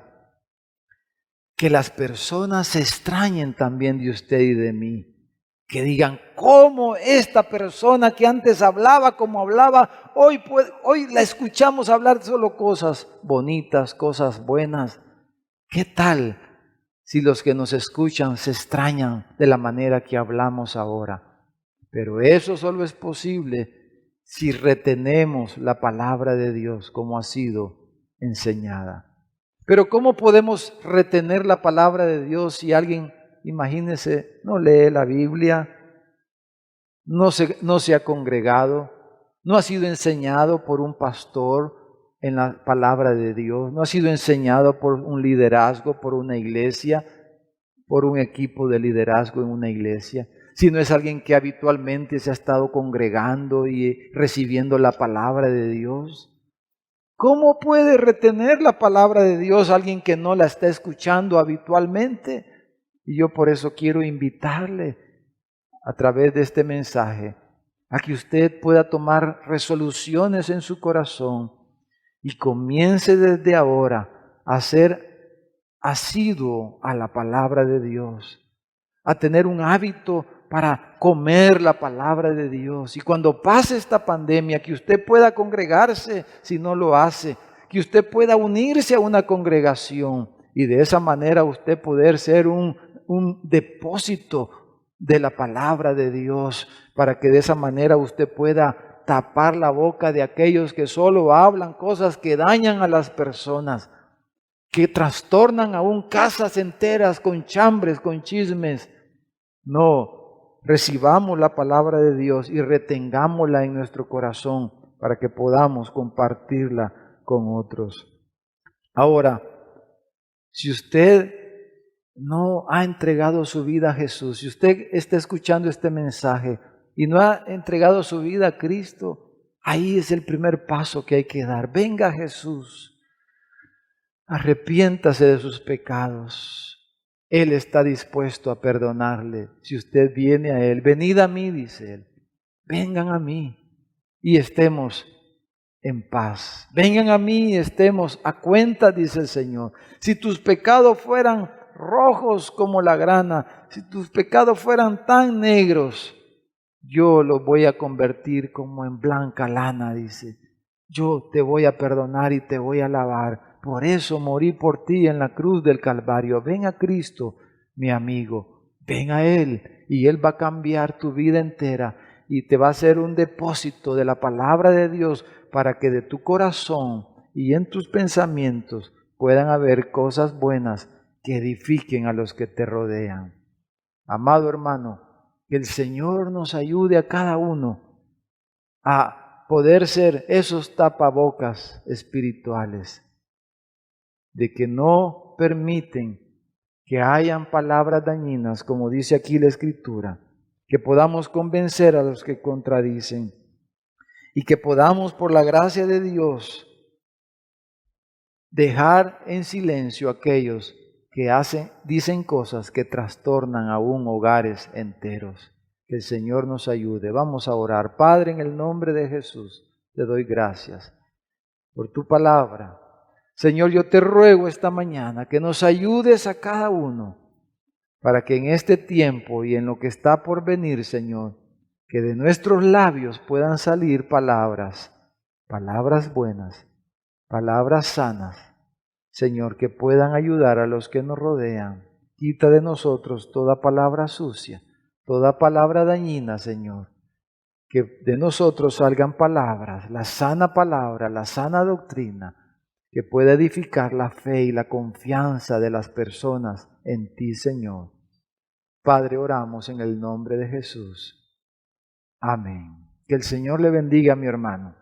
Speaker 8: que las personas se extrañen también de usted y de mí. Que digan, ¿cómo esta persona que antes hablaba como hablaba, hoy la escuchamos hablar solo cosas bonitas, cosas buenas? ¿Qué tal si los que nos escuchan se extrañan de la manera que hablamos ahora? Pero eso solo es posible si retenemos la palabra de Dios como ha sido enseñada. Pero ¿cómo podemos retener la palabra de Dios si alguien, imagínese, no lee la Biblia, no se ha congregado, no ha sido enseñado por un pastor en la palabra de Dios, no ha sido enseñado por un liderazgo, por una iglesia, por un equipo de liderazgo en una iglesia, sino es alguien que habitualmente se ha estado congregando y recibiendo la palabra de Dios? ¿Cómo puede retener la palabra de Dios alguien que no la está escuchando habitualmente? Y yo por eso quiero invitarle a través de este mensaje a que usted pueda tomar resoluciones en su corazón y comience desde ahora a ser asiduo a la palabra de Dios, a tener un hábito para comer la palabra de Dios. Y cuando pase esta pandemia, que usted pueda congregarse si no lo hace, que usted pueda unirse a una congregación y de esa manera usted poder ser un depósito de la palabra de Dios, para que de esa manera usted pueda tapar la boca de aquellos que solo hablan cosas que dañan a las personas, que trastornan aún casas enteras con chambres, con chismes. No, recibamos la palabra de Dios y retengámosla en nuestro corazón para que podamos compartirla con otros. Ahora, si usted no ha entregado su vida a Jesús, si usted está escuchando este mensaje y no ha entregado su vida a Cristo, ahí es el primer paso que hay que dar. Venga a Jesús. Arrepiéntase de sus pecados. Él está dispuesto a perdonarle. Si usted viene a Él, venid a mí, dice Él. Vengan a mí y estemos en paz. Vengan a mí y estemos a cuenta, dice el Señor. Si tus pecados fueran rojos como la grana, si tus pecados fueran tan negros, yo los voy a convertir como en blanca lana, dice. Yo te voy a perdonar y te voy a lavar. Por eso morí por ti en la cruz del Calvario. Ven a Cristo, mi amigo. Ven a Él y Él va a cambiar tu vida entera y te va a hacer un depósito de la palabra de Dios para que de tu corazón y en tus pensamientos puedan haber cosas buenas que edifiquen a los que te rodean. Amado hermano, que el Señor nos ayude a cada uno a poder ser esos tapabocas espirituales, de que no permiten que hayan palabras dañinas, como dice aquí la Escritura, que podamos convencer a los que contradicen y que podamos, por la gracia de Dios, dejar en silencio a aquellos que dicen cosas que trastornan aún hogares enteros. Que el Señor nos ayude. Vamos a orar. Padre, en el nombre de Jesús, te doy gracias por tu palabra. Señor, yo te ruego esta mañana que nos ayudes a cada uno para que en este tiempo y en lo que está por venir, Señor, que de nuestros labios puedan salir palabras buenas, palabras sanas, Señor, que puedan ayudar a los que nos rodean. Quita de nosotros toda palabra sucia, toda palabra dañina, Señor. Que de nosotros salgan palabras, la sana doctrina, que pueda edificar la fe y la confianza de las personas en ti, Señor. Padre, oramos en el nombre de Jesús. Amén. Que el Señor le bendiga, mi hermano.